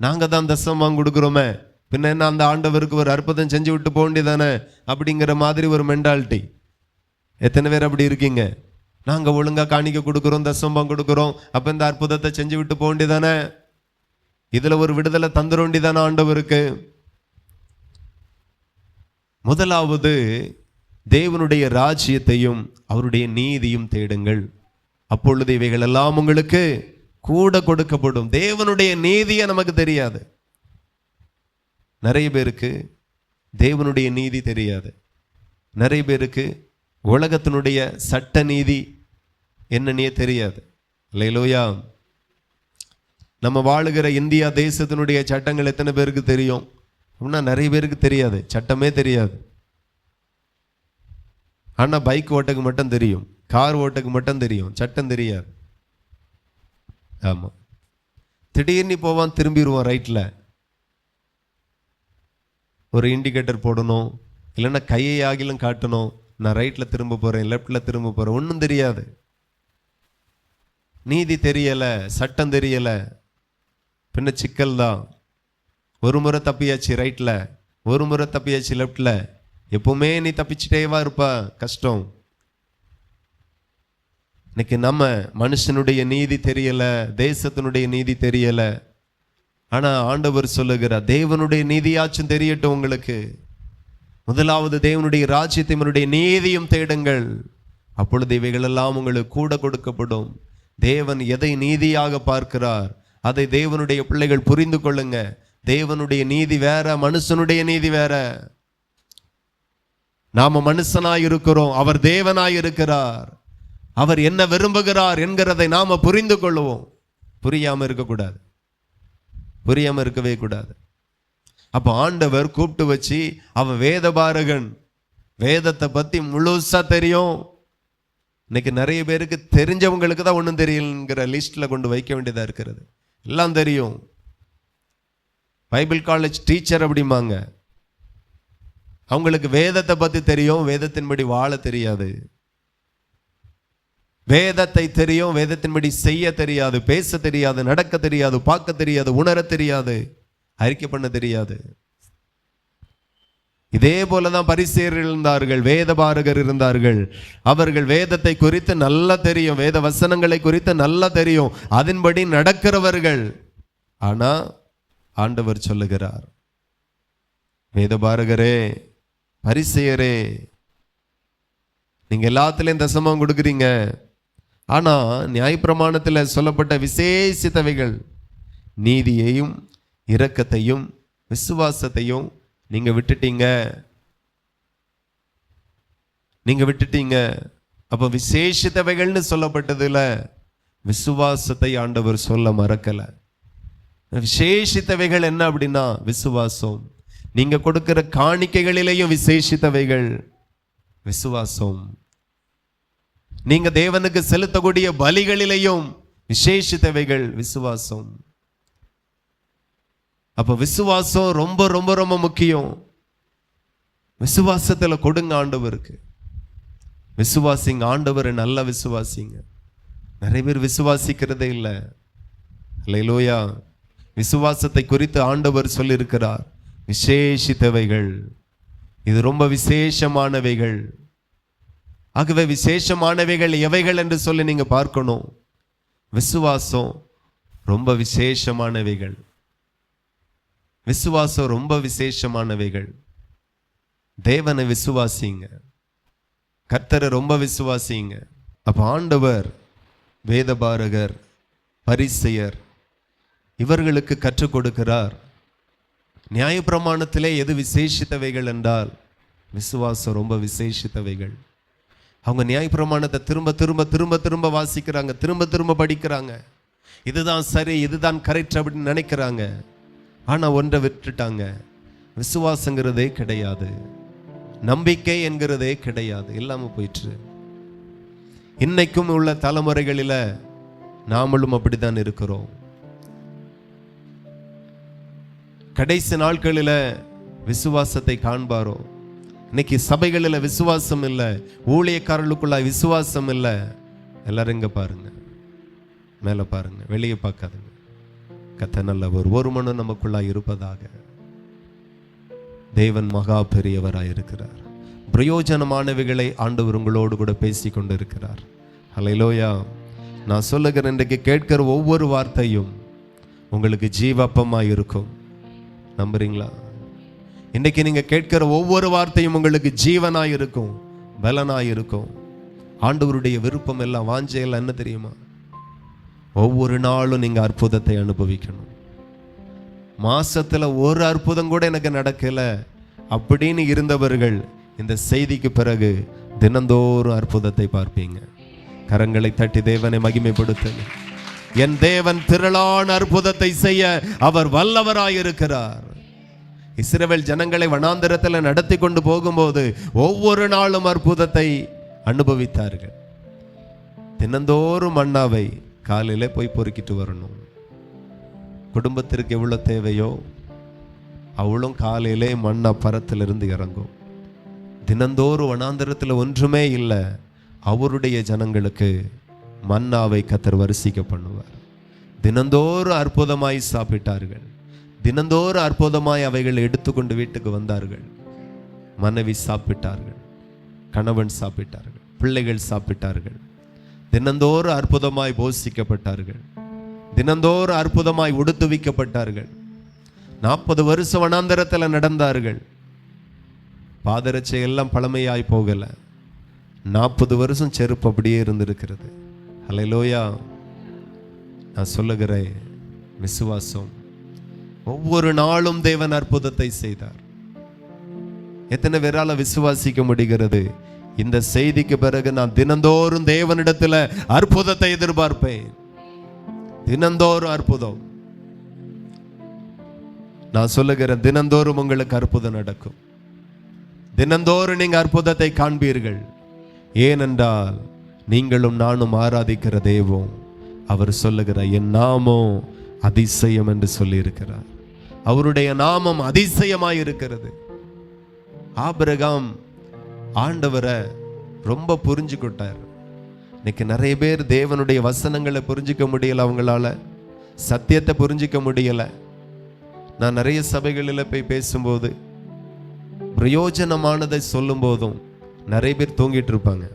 நாங்கள் தான் தசமம் கொடுக்குறோமே, பின்ன என்ன, அந்த ஆண்டவருக்கு ஒரு அற்புதம் செஞ்சு விட்டு போக வேண்டியதானே அப்படிங்கிற மாதிரி ஒரு மென்டாலிட்டி. எத்தனை பேர் அப்படி இருக்கீங்க? நாங்கள் ஒழுங்காக காணிக்க கொடுக்குறோம், தசம்பம் கொடுக்குறோம், அப்போ இந்த அற்புதத்தை செஞ்சு விட்டு போக வேண்டியதானே, இதில் ஒரு விடுதலை தந்துட வேண்டியதானே ஆண்டவருக்கு. முதலாவது தேவனுடைய ராஜ்யத்தையும் அவருடைய நீதியும் தேடுங்கள், அப்பொழுது இவைகள் எல்லாம் உங்களுக்கு கூட கொடுக்கப்படும். தேவனுடைய நீதியை நமக்கு தெரியாது. நிறைய பேருக்கு தேவனுடைய நீதி தெரியாது. நிறைய பேருக்கு உலகத்தினுடைய சட்ட நீதி என்னன்னே தெரியாது. அல்லேலூயா. நம்ம வாழுகிற இந்தியா தேசத்தினுடைய சட்டங்கள் எத்தனை பேருக்கு தெரியும் அப்படின்னா நிறைய பேருக்கு தெரியாது, சட்டமே தெரியாது. ஆனால் பைக் ஓட்டக்கு மட்டும் தெரியும், கார் ஓட்டக்கு மட்டும் தெரியும், சட்டம் தெரியாது. ஆமாம், திடீர்னு போவான், திரும்பிடுவான் ரைட்டில். ஒரு இண்டிகேட்டர் போடணும், இல்லைன்னா கையை ஆகிலும் காட்டணும், நான் ரைட்டில் திரும்ப போகிறேன், லெஃப்டில் திரும்ப போகிறேன், ஒன்றும் தெரியாது. நீதி தெரியலை, சட்டம் தெரியலை, பின்ன சிக்கல் தான். ஒரு முறை தப்பியாச்சு ரைட்டில், ஒரு முறை தப்பியாச்சு லெஃப்டில், எப்பவுமே நீ தப்பிச்சுட்டேவா இருப்பா, கஷ்டம். இன்னைக்கு நம்ம மனுஷனுடைய நீதி தெரியலை, தேசத்தினுடைய நீதி தெரியலை. ஆனால் ஆண்டவர் சொல்லுகிறார், தேவனுடைய நீதியாச்சும் தெரியட்டும் உங்களுக்கு. முதலாவது தேவனுடைய ராஜ்யத்தையும் அவருடைய நீதியும் தேடுங்கள், அப்பொழுது இவைகள் எல்லாம் உங்களுக்கு கூட கொடுக்கப்படும். தேவன் எதை நீதியாக பார்க்கிறார் அதை தேவனுடைய பிள்ளைகள் புரிந்து கொள்ளுங்க. தேவனுடைய நீதி வேற, மனுஷனுடைய நீதி வேற. நாம மனுஷனாய் இருக்கிறோம், அவர் தேவனாய் இருக்கிறார். அவர் என்ன விரும்புகிறார் என்கிறதை நாம புரிந்து கொள்வோம். புரியாம இருக்கக்கூடாது, புரியாம இருக்கவே கூடாது. அப்ப ஆண்டவர் கூப்பிட்டு வச்சு, அவன் வேத பாரகன், வேதத்தை பத்தி முழுசா தெரியும். இன்னைக்கு நிறைய பேருக்கு தெரிஞ்சவங்களுக்கு தான் ஒன்றும் தெரியலங்கிற லிஸ்ட்ல கொண்டு வைக்க வேண்டியதா இருக்கிறது. எல்லாம் தெரியும், பைபிள் காலேஜ் டீச்சர் அப்படிம்பாங்க, அவங்களுக்கு வேதத்தை பத்தி தெரியும், வேதத்தின்படி வாழ தெரியாது. வேதத்தை தெரியும், வேதத்தின்படி செய்ய தெரியாது, பேச தெரியாது, நடக்க தெரியாது, பார்க்க தெரியாது, உணர தெரியாது, அறிக்கை பண்ண தெரியாது. இதே போலதான் பரிசேயர்கள் இருந்தார்கள், வேத பாரகர் இருந்தார்கள். அவர்கள் வேதத்தை குறித்து நல்லா தெரியும், வேத வசனங்களை குறித்து நல்லா தெரியும், அதன்படி நடக்கிறவர்கள். ஆனா ஆண்டவர் சொல்லுகிறார், வேத பாரகரே, பரிசேயரே, நீங்க எல்லாத்துலயும் தசமம் கொடுக்குறீங்க, ஆனா நியாயப்பிரமாணத்தில் சொல்லப்பட்ட விசேஷித்தவைகள், நீதியையும் இரக்கத்தையும் விசுவாசத்தையும் நீங்க விட்டுட்டீங்க. அப்ப விசேஷித்தவைகள்னு சொல்லப்பட்டதுல விசுவாசத்தை ஆண்டவர் சொல்ல மறக்கல. விசேஷித்தவைகள் என்ன அப்படின்னா விசுவாசம். நீங்க கொடுக்கிற காணிக்கைகளிலேயும் விசேஷித்தவைகள் விசுவாசம். நீங்க தேவனுக்கு செலுத்தக்கூடிய பலிகளிலேயும் விசேஷித்தவைகள் விசுவாசம். அப்ப விசுவாசம் ரொம்ப ரொம்ப ரொம்ப முக்கியம். விசுவாசத்துல கொடுங்க ஆண்டவருக்கு. விசுவாசிங்க, ஆண்டவர் நல்ல விசுவாசிங்க. நிறைய பேர் விசுவாசிக்கிறதே இல்லை. அல்லேலூயா. விசுவாசத்தை குறித்து ஆண்டவர் சொல்லியிருக்கிறார், விசேஷித்தவைகள், இது ரொம்ப விசேஷமானவைகள். ஆகவே விசேஷமானவைகள் எவைகள் என்று சொல்லி நீங்க பார்க்கணும். விசுவாசம் ரொம்ப விசேஷமானவைகள். விசுவாசம் ரொம்ப விசேஷமானவைகள். தேவனை விசுவாசிங்க, கர்த்தரை ரொம்ப விசுவாசிங்க. அப்ப ஆண்டவர் வேதபாரகர், பரிசேயர் இவர்களுக்கு கற்றுக் கொடுக்கிறார். நியாயப்பிரமாணத்திலே எது விசேஷித்தவைகள் என்றால் விசுவாசம் ரொம்ப விசேஷித்தவைகள். அவங்க நியாயப்பிரமாணத்தை திரும்ப திரும்ப திரும்ப திரும்ப வாசிக்கிறாங்க, திரும்ப திரும்ப படிக்கிறாங்க. இதுதான் சரி, இதுதான் கரெக்ட் அப்படின்னு நினைக்கிறாங்க. ஆனா ஒன்றை விட்டுட்டாங்க, விசுவாசங்கிறதே கிடையாது, நம்பிக்கை என்கிறதே கிடையாது, இல்லாம போயிற்று. இன்னைக்கும் உள்ள தலைமுறைகளில நாமளும் அப்படித்தான் இருக்கிறோம். கடைசி நாட்களில் விசுவாசத்தை காண்பாரோ? இன்னைக்கு சபைகளில் விசுவாசம் இல்லை, ஊழியக்காரர்களுக்குள்ள விசுவாசம் இல்லை. எல்லாரும் இங்க பாருங்க, மேல பாருங்க, வெளியே பார்க்காதுங்க. கர்த்தர் நல்லவர், ஒரு மனம் நமக்குள்ளாய் இருப்பதாக. தேவன் மகா பெரியவராயிருக்கிறார். பிரயோஜனமானவைகளை ஆண்டவர் உங்களோடு கூட பேசி கொண்டிருக்கிறார். ஹல்லேலூயா. நான் சொல்லுகிற இன்றைக்கு கேட்கிற ஒவ்வொரு வார்த்தையும் உங்களுக்கு ஜீவப்பமாக இருக்கும். நம்புறீங்களா? இன்றைக்கு நீங்கள் கேட்கிற ஒவ்வொரு வார்த்தையும் உங்களுக்கு ஜீவனாக இருக்கும், பலனாக இருக்கும். ஆண்டவருடைய விருப்பம் எல்லாம், வாஞ்சையெல்லாம் என்ன தெரியுமா? ஒவ்வொரு நாளும் நீங்கள் அற்புதத்தை அனுபவிக்கணும். மாசத்துல ஒரு அற்புதம் கூட எனக்கு நடக்கல அப்படின்னு இருந்தவர்கள் இந்த செய்திக்கு பிறகு தினந்தோறும் அற்புதத்தை பார்ப்பீங்க. கரங்களை தட்டி தேவனை மகிமைப்படுத்துங்க. என் தேவன் திரளான அற்புதத்தை செய்ய அவர் வல்லவராயிருக்கிறார். இஸ்ரவேல் ஜனங்களை வனாந்தரத்தில் நடத்தி கொண்டு போகும்போது ஒவ்வொரு நாளும் அற்புதத்தை அனுபவித்தார்கள். தினந்தோறும் மன்னாவை காலையில போய் பொறுக்கிட்டு வரணும். குடும்பத்திற்கு எவ்வளவு தேவையோ அவளும் காலையிலே மண்ணா பரத்திலிருந்து இறங்கும். தினந்தோறும் வனாந்தரத்தில் ஒன்றுமே இல்லை, அவருடைய ஜனங்களுக்கு மன்னாவை கர்த்தர் வரிசிக்க பண்ணுவார். தினந்தோறும் அற்புதமாய் சாப்பிட்டார்கள். தினந்தோறும் அற்புதமாய் அவைகள் எடுத்துக்கொண்டு வீட்டுக்கு வந்தார்கள். மனைவி சாப்பிட்டார்கள், கணவன் சாப்பிட்டார்கள், பிள்ளைகள் சாப்பிட்டார்கள். தினந்தோறும் அற்புதமாய் போஷிக்கப்பட்டார்கள். தினந்தோறும் அற்புதமாய் உடுத்துவிக்கப்பட்டார்கள். 40 வருஷம் வனாந்தரத்தில் நடந்தார்கள். பாதரட்சை எல்லாம் பழமையாய் போகல. 40 வருஷம் செருப்பு அப்படியே இருந்திருக்கிறது. ஹல்லேலூயா. நான் சொல்லுகிறேன், விசுவாசம். ஒவ்வொரு நாளும் தேவன் அற்புதத்தை செய்தார். எத்தனை பேரால விசுவாசிக்க முடிகிறது? இந்த செய்திக்கு பிறகு நான் தினந்தோறும் தேவனிடத்தில் அற்புதத்தை எதிர்பார்ப்பேன். தினந்தோறும் அற்புதம். நான் சொல்லுகிறேன், தினந்தோறும் உங்களுக்கு அற்புதம் நடக்கும். தினந்தோறும் நீங்க அற்புதத்தை காண்பீர்கள். ஏனென்றால் நீங்களும் நானும் ஆராதிக்கிற தெய்வம் அவர் சொல்லுகிற என் நாமம் அதிசயம் என்று சொல்லி இருக்கிறார். அவருடைய நாமம் அதிசயமாய் இருக்கிறது. ஆபிரகாம் ஆண்டவரை ரொம்ப புரிஞ்சுக்கிட்டார். இன்னைக்கு நிறைய பேர் தேவனுடைய வசனங்களை புரிஞ்சிக்க முடியல, அவங்களால சத்தியத்தை புரிஞ்சிக்க முடியல. நான் நிறைய சபைகளில் போய் பேசும்போது பிரயோஜனமானதை சொல்லும் போதும் நிறைய பேர் தூங்கிட்டு இருப்பாங்க.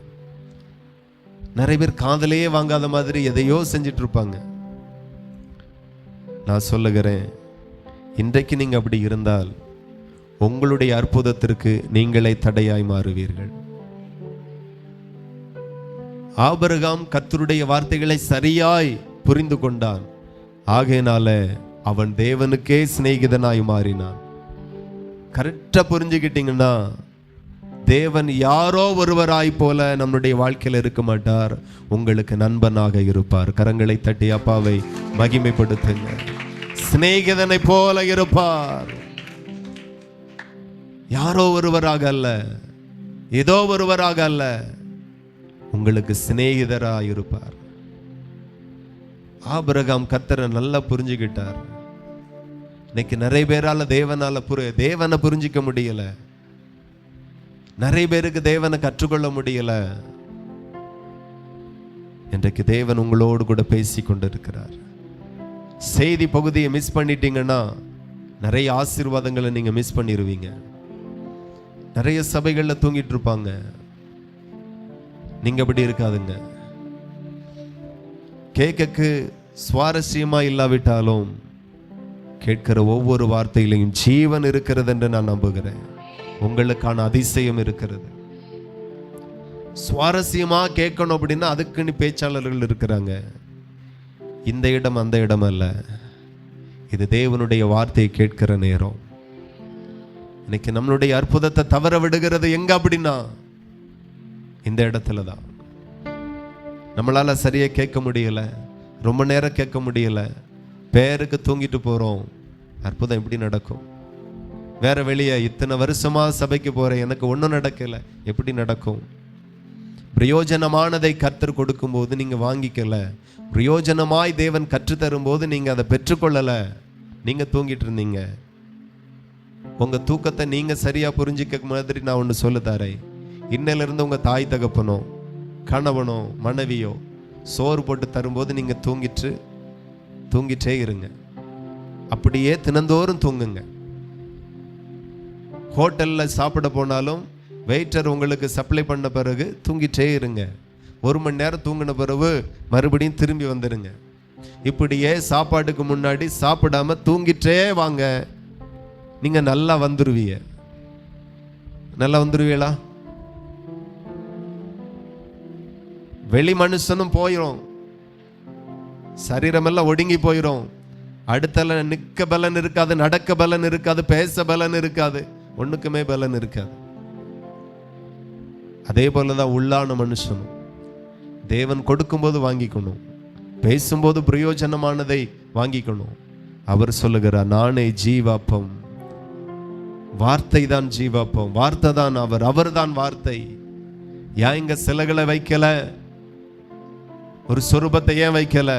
நிறைய பேர் காதலையே வாங்காத மாதிரி எதையோ செஞ்சிட்டு இருப்பாங்க. நான் சொல்லுகிறேன், இன்றைக்கு நீங்க அப்படி இருந்தால் உங்களுடைய அற்புதத்திற்கு நீங்களே தடையாய் மாறுவீர்கள். ஆபிரகாம் கர்த்தருடைய வார்த்தைகளை சரியாய் புரிந்து கொண்டான். ஆகையினால அவன் தேவனுக்கே சிநேகிதனாய் மாறினான். கரெக்டா புரிஞ்சுக்கிட்டீங்கன்னா தேவன் யாரோ ஒருவராய் போல நம்முடைய வாழ்க்கையில் இருக்க மாட்டார், உங்களுக்கு நண்பனாக இருப்பார். கரங்களை தட்டி அப்பாவை மகிமைப்படுத்துங்க. சிநேகிதனை போல இருப்பார். யாரோ ஒருவராக அல்ல, ஏதோ ஒருவராக அல்ல, உங்களுக்கு சிநேகிதராக இருப்பார். ஆபிரகாம் கர்த்தரை நல்லா புரிஞ்சுக்கிட்டார். இன்னைக்கு நிறைய பேரால தேவனை புரிஞ்சிக்க முடியல. நிறைய பேருக்கு தேவனை கற்றுக்கொள்ள முடியல. இன்றைக்கு தேவன் உங்களோடு கூட பேசி கொண்டிருக்கிறார். செய்தி பகுதியை மிஸ் பண்ணிட்டீங்கன்னா நிறைய ஆசீர்வாதங்களை நீங்க மிஸ் பண்ணிடுவீங்க. நிறைய சபைகள்ல தூங்கிட்டு இருப்பாங்க. நீங்க அப்படி இருக்காதுங்க. கேட்கக்கு சுவாரஸ்யமா இல்லாவிட்டாலும் கேட்கிற ஒவ்வொரு வார்த்தையிலையும் ஜீவன் இருக்கிறது என்று நான் நம்புகிறேன். உங்களுக்கான அதிசயம் இருக்கிறது. சுவாரஸ்யமா கேட்கணும் அப்படின்னா அதுக்குன்னு பேச்சாளர்கள் இருக்கிறாங்க. இந்த இடம் அந்த இடம் அல்ல, இது தேவனுடைய வார்த்தையை கேட்கிற நேரம். இன்னைக்கு நம்மளுடைய அற்புதத்தை தவற விடுகிறது எங்க அப்படின்னா இந்த இடத்துல தான். நம்மளால சரியா கேட்க முடியல, ரொம்ப நேரம் கேட்க முடியல, பேருக்கு தூங்கிட்டு போறோம். அற்புதம் எப்படி நடக்கும்? வேற வெளியே இத்தனை வருஷமா சபைக்கு போறேன், எனக்கு ஒன்றும் நடக்கல, எப்படி நடக்கும்? பிரயோஜனமானதை கர்த்தர் கொடுக்கும் போது நீங்க வாங்கிக்கல, பிரயோஜனமாய் தேவன் கற்றுத்தரும் போது நீங்க அதை பெற்றுக்கொள்ளல, நீங்க தூங்கிட்டு இருந்தீங்க. உங்க தூக்கத்தை நீங்க சரியா புரிஞ்சிக்க மாதிரி நான் ஒன்று சொல்ல தரேன். இன்னையில இருந்து உங்க தாய் தகப்பனோ கணவனோ மனைவியோ சோறு போட்டு தரும்போது நீங்க தூங்கிட்டே இருங்க. அப்படியே தினந்தோறும் தூங்குங்க. ஹோட்டலில் சாப்பிட போனாலும் வெயிட்டர் உங்களுக்கு சப்ளை பண்ண பிறகு தூங்கிட்டே இருங்க. 1 மணி நேரம் தூங்கின பிறகு மறுபடியும் திரும்பி வந்துடுங்க. இப்படியே சாப்பாட்டுக்கு முன்னாடி சாப்பிடாம தூங்கிட்டே வாங்க, நீங்க நல்லா வந்துருவீங்க. நல்லா வந்துருவீங்களா? வெளி மனுஷனும் போயிடும், சரீரமெல்லாம் ஒடுங்கி போயிடும். அடுத்தல நிற்க பலன் இருக்காது, நடக்க பலன் இருக்காது, பேச பலன் இருக்காது, ஒண்ணுக்குமே பலன் இருக்காது. அதே போலதான் உள்ளான மனுஷனும் தேவன் கொடுக்கும்போது வாங்கிக்கணும், பேசும்போது பிரயோஜனமானதை வாங்கிக்கணும். அவர் சொல்லுகிறார், நானே ஜீவாப்பம். வார்த்தை தான் ஜீவாப்பம், வார்த்தை தான் அவர் தான் வார்த்தை. ஏன் இங்க சிலைகளை வைக்கல, ஒரு சொரூபத்தை ஏன் வைக்கல?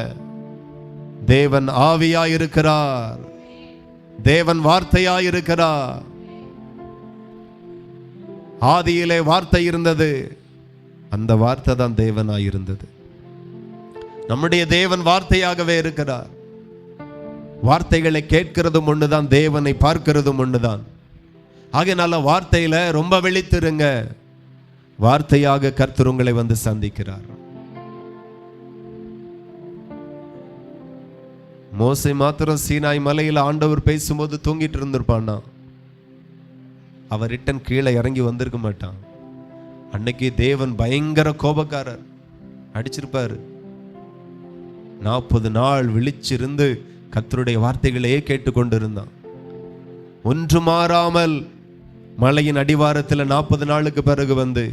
தேவன் ஆவியாய் இருக்கிறார், தேவன் வார்த்தையாய் இருக்கிறார். ஆதியிலே வார்த்தை இருந்தது, அந்த வார்த்தை தான் தேவனாய் இருந்தது. நம்முடைய தேவன் வார்த்தையாகவே இருக்கிறார். வார்த்தைகளை கேட்கிறதும் ஒண்ணுதான், தேவனை பார்க்கிறதும் ஒண்ணுதான். ஆகையினால வார்த்தையில ரொம்ப விழித்திருங்க. வார்த்தையாக கர்த்தர் உங்களை வந்து சந்திக்கிறார். மோசே மாத்திரம் சீனாய் மலையில் ஆண்டவர் பேசும்போது தூங்கிட்டு இருந்திருப்பான்னா, அவர் ரிட்டன் கீழே இறங்கி வந்திருக்க மாட்டான். அன்னைக்கு தேவன் பயங்கர கோபக்காரர், அடிச்சிருப்பாரு. 40 நாள் விழிச்சிருந்து கர்த்தருடைய வார்த்தைகளையே கேட்டுக்கொண்டிருந்தான். ஒன்று மாறாமல் மலையின் அடிவாரத்தில் 40 நாளுக்கு பிறகு வந்து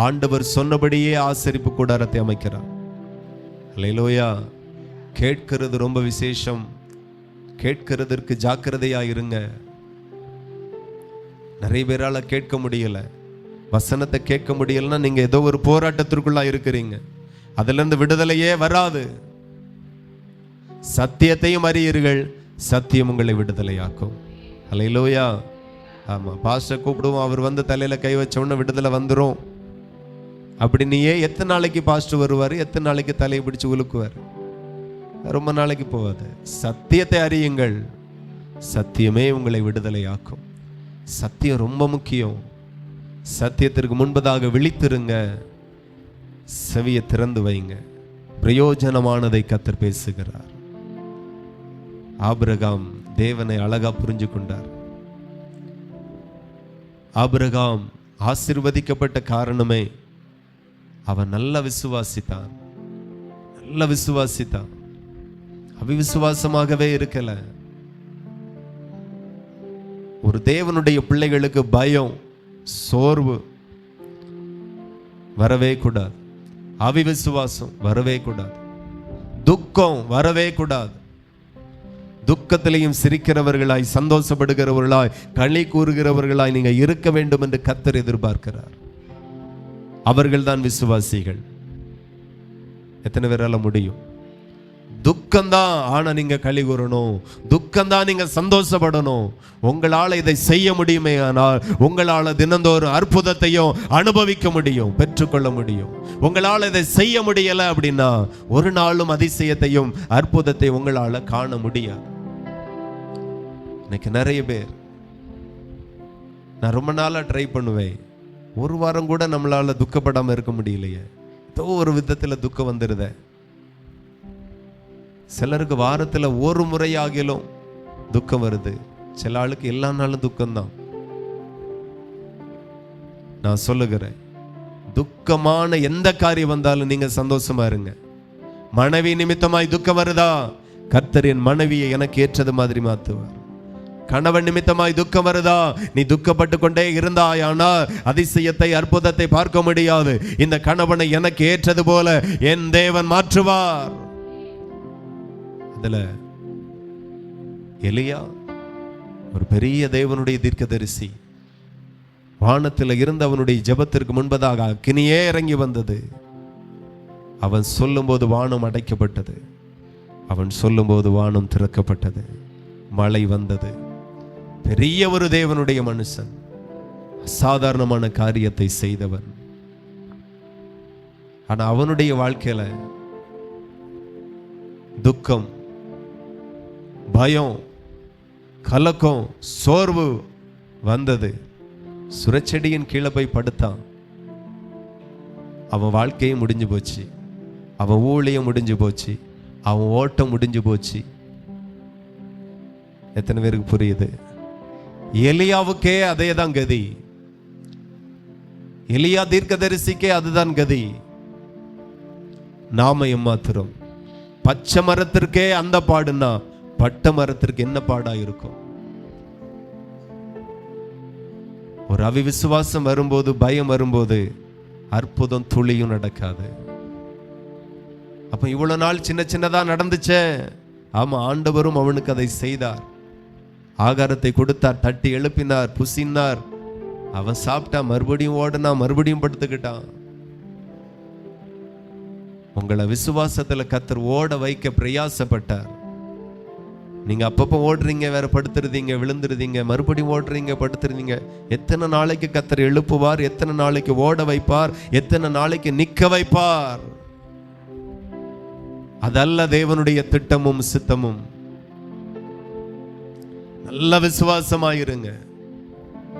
ஆண்டவர் சொன்னபடியே ஆசரிப்பு கூடாரத்தை அமைக்கிறார். அல்லேலூயா. கேட்கிறது ரொம்ப விசேஷம். கேட்கிறதற்கு ஜாக்கிரதையா இருங்க. நிறைய பேரால கேட்க முடியல, வசனத்தை கேட்க முடியலன்னா நீங்க ஏதோ ஒரு போராட்டத்திற்குள்ளா இருக்கிறீங்க. அதுல இருந்து விடுதலையே வராது. சத்தியத்தையும் அறியீர்கள், சத்தியம் உங்களை விடுதலையாக்கும். அல்லேலூயா. ஆமா, பாஸ்டர் கூப்பிடுவோம், அவர் வந்து தலையில கை வச்ச உடனே விடுதலை வந்துரும். அப்படி நீயே எத்தனை நாளைக்கு பாஸ்டர் வருவாரு, எத்தனை நாளைக்கு தலையை பிடிச்சு உலுக்குவார்? ரொம்ப நாளைக்கு போவாது. சத்தியத்தை அறியுங்கள், சத்தியமே உங்களை விடுதலையாக்கும். சத்தியம் ரொம்ப முக்கியம். சத்தியத்திற்கு முன்பதாக விழித்திருங்க, செவியை திறந்து வைங்க. பிரயோஜனமானதை கர்த்தர் பேசுகிறார். ஆபிரகாம் தேவனை அழகா புரிஞ்சு கொண்டார். ஆபிரகாம் ஆசீர்வதிக்கப்பட்ட காரணமே அவன் நல்ல விசுவாசித்தான், நல்ல விசுவாசித்தான். அவிசுவாசமாகவே இருக்கல. ஒரு தேவனுடைய பிள்ளைகளுக்கு பயம், சோர்வு வரவே கூடாது. அவிசுவாசம் வரவே கூடாது. துக்கம் வரவே கூடாது. துக்கத்திலையும் சிரிக்கிறவர்களாய், சந்தோஷப்படுகிறவர்களாய், களி கூறுகிறவர்களாய் நீங்க இருக்க வேண்டும் என்று கர்த்தர் எதிர்பார்க்கிறார். அவர்கள்தான் விசுவாசிகள். எத்தனை பேரால முடியும்? துக்கம்தான், ஆனா நீங்க களி கூறணும். துக்கம்தான், நீங்க சந்தோஷப்படணும். உங்களால இதை செய்ய முடியுமே ஆனால் உங்களால தினந்தோறும் அற்புதத்தையும் அனுபவிக்க முடியும், பெற்றுக்கொள்ள முடியும். உங்களால இதை செய்ய முடியல அப்படின்னா ஒரு நாளும் அதிசயத்தையும் அற்புதத்தை உங்களால காண முடியாது. இன்னைக்கு நிறைய பேர், நான் ரொம்ப நாளா ட்ரை பண்ணுவேன், ஒரு வாரம் கூட நம்மளால துக்கப்படாம இருக்க முடியலையே. ஏதோ ஒரு விதத்துல துக்கம் வந்துருத. சிலருக்கு வாரத்துல ஒரு முறையாகிலும் துக்கம் வருது. சில ஆளுக்கு எல்லா நாளும் துக்கம்தான். நான் சொல்லுகிறேன், துக்கமான எந்த காரியம் வந்தாலும் நீங்க சந்தோஷமா இருங்க. மனைவி நிமித்தமாய் துக்கம் வருதா, கர்த்தர் என் மனைவியை எனக்கு ஏற்றது மாதிரி மாத்துவார். கணவன் நிமித்தமாய் துக்கம் வருதா, நீ துக்கப்பட்டு கொண்டே இருந்தாய் ஆனால் அதிசயத்தை அற்புதத்தை பார்க்க முடியாது. இந்த கணவனை எனக்கு ஏற்றது போல என் தேவன் மாற்றுவார். அதுல எலியா ஒரு பெரிய தேவனுடைய தீர்க்கதரிசி. வானத்தில் இருந்து அவனுடைய ஜெபத்திற்கு முன்பதாக அக்கினியே இறங்கி வந்தது. அவன் சொல்லும்போது வானம் அடைக்கப்பட்டது, அவன் சொல்லும்போது வானம் திறக்கப்பட்டது, மழை வந்தது. பெரிய ஒரு தேவனுடைய மனுஷன், அசாதாரணமான காரியத்தை செய்தவன். ஆனா அவனுடைய வாழ்க்கையில துக்கம், பயம், கலக்கம், சோர்வு வந்தது. சுரச்செடியின் கீழே போய் படுத்தான். அவன் வாழ்க்கையும் முடிஞ்சு போச்சு, அவன் ஊழியம் முடிஞ்சு போச்சு, அவன் ஓட்டம் முடிஞ்சு போச்சு. எத்தனை பேருக்கு புரியுது? எலியாவுக்கே அதே தான் கதி. எலியா தீர்க்கதரிசிக்கே அதுதான் கதி. நாம எம்மாத்திரம் பச்சை மரத்திற்கே அந்த பாடுனா பட்ட மரத்திற்கு என்ன பாடா இருக்கும்? ஒரு அவிவிசுவாசம் வரும்போது, பயம் வரும்போது அற்புதம் துளியும் நடக்காது. அப்ப இவ்வளவு நாள் சின்ன சின்னதா நடந்துச்சே. ஆமா, ஆண்டவரும் அவனுக்கு அதை செய்தார். ஆகாரத்தை கொடுத்தார், தட்டி எழுப்பினார், புசினார். அவன் சாப்பிட்டா, மறுபடியும் ஓடுனா, மறுபடியும் படுத்துக்கிட்டான். உங்களை விசுவாசத்துல கர்த்தர் ஓட வைக்க பிரயாசப்பட்டார். நீங்க அப்பப்போ ஓடுறீங்க, வேற படுத்துருதீங்க, விழுந்துருதீங்க, மறுபடியும் ஓடுறீங்க, படுத்துருதீங்க. எத்தனை நாளைக்கு கர்த்தர் எழுப்புவார்? எத்தனை நாளைக்கு ஓட வைப்பார்? எத்தனை நாளைக்கு நிக்க வைப்பார்? அதல்ல தேவனுடைய திட்டமும் சித்தமும். நல்ல விசுவாசமாயிருங்க,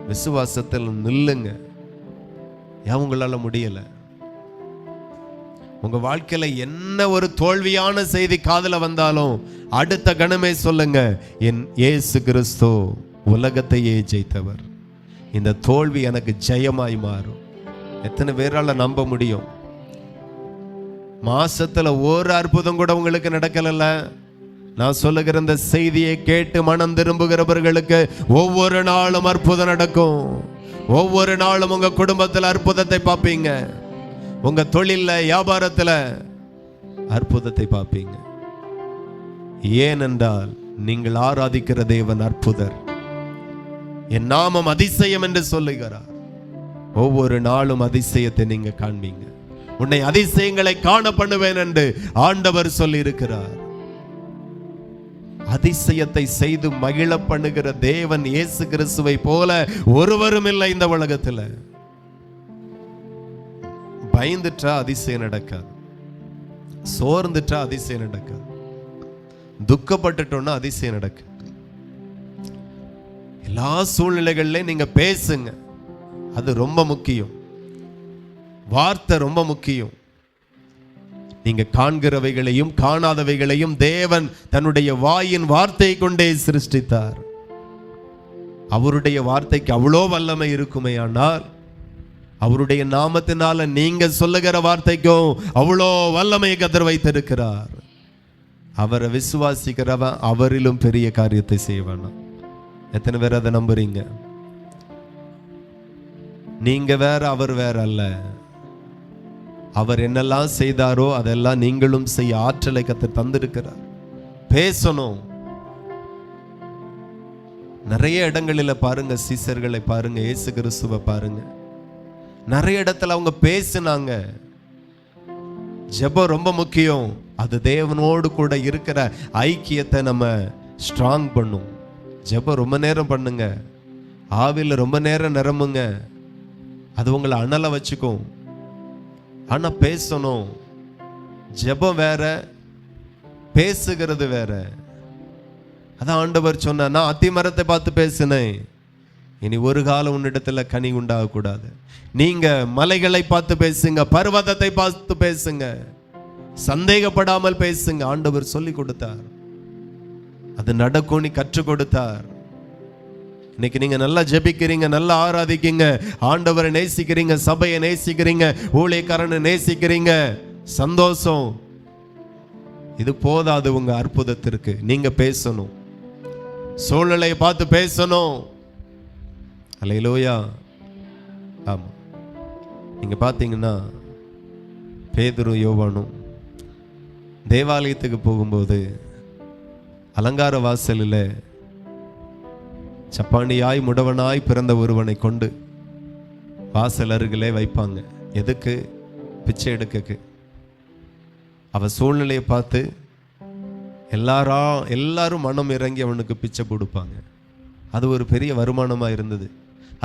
விசுவாசத்தில் நில்லுங்க. ஏன் உங்களால முடியல? உங்க வாழ்க்கையில என்ன ஒரு தோல்வியான செய்தி காதுல வந்தாலும் அடுத்த கணமே சொல்லுங்க, என் இயேசு கிறிஸ்து உலகத்தையே ஜெயித்தவர். இந்த தோல்வி எனக்கு ஜெயமாய் மாறும். எத்தனை பேரால நம்ப முடியும்? மாசத்துல ஒரு அற்புதம் கூட உங்களுக்கு நடக்கல. நான் சொல்லுகிற இந்த செய்தியை கேட்டு மனம் திரும்புகிறவர்களுக்கு ஒவ்வொரு நாளும் அற்புதம் நடக்கும். ஒவ்வொரு நாளும் உங்க குடும்பத்தில் அற்புதத்தை பார்ப்பீங்க. உங்க தொழில, வியாபாரத்துல அற்புதத்தை பார்ப்பீங்க. ஏனென்றால் நீங்கள் ஆராதிக்கிற தேவன் அற்புதர். என் நாமம் அதிசயம் என்று சொல்லுகிறார். ஒவ்வொரு நாளும் அதிசயத்தை நீங்க காண்பீங்க. உன்னை அதிசயங்களை காண பண்ணுவேன் என்று ஆண்டவர் சொல்லி இருக்கிறார். அதிசயத்தை செய்து மகிழ பண்ணுகிற தேவன் இயேசு கிறிஸ்துவை போல ஒருவரும் இல்லை இந்த உலகத்துல. பயந்துட்டா அதிசயம் நடக்காது, சோர்ந்துட்டா அதிசயம் நடக்காது, துக்கப்பட்டுட்டோம்னா அதிசயம் நடக்காது. எல்லா சூழ்நிலைகள்லயும் நீங்க பேசுங்க, அது ரொம்ப முக்கியம். வார்த்தை ரொம்ப முக்கியம். நீங்க காண்கிறவைகளையும் காணாதவைகளையும் தேவன் தன்னுடைய வாயின் வார்த்தை கொண்டே சிருஷ்டித்தார். அவருடைய வார்த்தைக்கு அவ்வளோ வல்லமை இருக்குமே. ஆனால் அவருடைய நாமத்தினால நீங்க சொல்லுகிற வார்த்தைக்கும் அவ்வளோ வல்லமை கர்த்தர் வைத்திருக்கிறார். அவரை விசுவாசிக்கிறவன் அவரிலும் பெரிய காரியத்தை செய்வான். எத்தனை பேர் அதை நம்புறீங்க? நீங்க வேற, அவர் வேற அல்ல. அவர் என்னெல்லாம் செய்தாரோ அதெல்லாம் நீங்களும் செய்ய ஆற்றலை கர்த்தர் தந்திருக்கிறார். பேசணும். நிறைய இடங்களில் பாருங்க, சீசர்களை பாருங்க, இயேசு கிறிஸ்துவை பாருங்க, நிறைய இடத்துல அவங்க பேசினாங்க. ஜெபம் ரொம்ப முக்கியம். அது தேவனோடு கூட இருக்கிற ஐக்கியத்தை நம்ம ஸ்ட்ராங் பண்ணும். ஜெபம் ரொம்ப நேரம் பண்ணுங்க, ஆவில ரொம்ப நேரம் நிரம்புங்க, அது உங்களை அனல வச்சுக்கும். ஆனா பேசணும். ஜெபம் வேற, பேசுகிறது வேற. அதான் ஆண்டவர் சொன்னார், நான் அத்திமரத்தை பார்த்து பேசினேன், இனி ஒரு காலம் உன்னிடத்துல கனி உண்டாக கூடாது. நீங்க மலைகளை பார்த்து பேசுங்க, பர்வதத்தை பார்த்து பேசுங்க, சந்தேகப்படாமல் பேசுங்க. ஆண்டவர் சொல்லி கொடுத்தார், அது நடக்கும், நீ கற்றுக் கொடுத்தார். இன்னைக்கு நீங்க நல்லா ஜெபிக்கிறீங்க, நல்லா ஆராதிக்கிறீங்க, ஆண்டவரை நேசிக்கிறீங்க, சபையை நேசிக்கிறீங்க, ஊழியக்காரனை நேசிக்கிறீங்க, சந்தோஷம். இது போதாது உங்க அற்புதத்திற்கு. நீங்க பேசணும், சூழ்நிலையை பார்த்து பேசணும். அல்லேலூயா. ஆமா, நீங்க பார்த்தீங்கன்னா பேதுரு யோவானும் தேவாலயத்துக்கு போகும்போது அலங்கார வாசலில் சப்பானியாய் முடவனாய் பிறந்த ஒருவனை கொண்டு வாசல் அருகிலே வைப்பாங்க. எதுக்கு? பிச்சை எடுக்க. அவ சூழ்நிலையை பார்த்து எல்லாரும் மனம் இறங்கி அவனுக்கு பிச்சை கொடுப்பாங்க. அது ஒரு பெரிய வருமானமாக இருந்தது.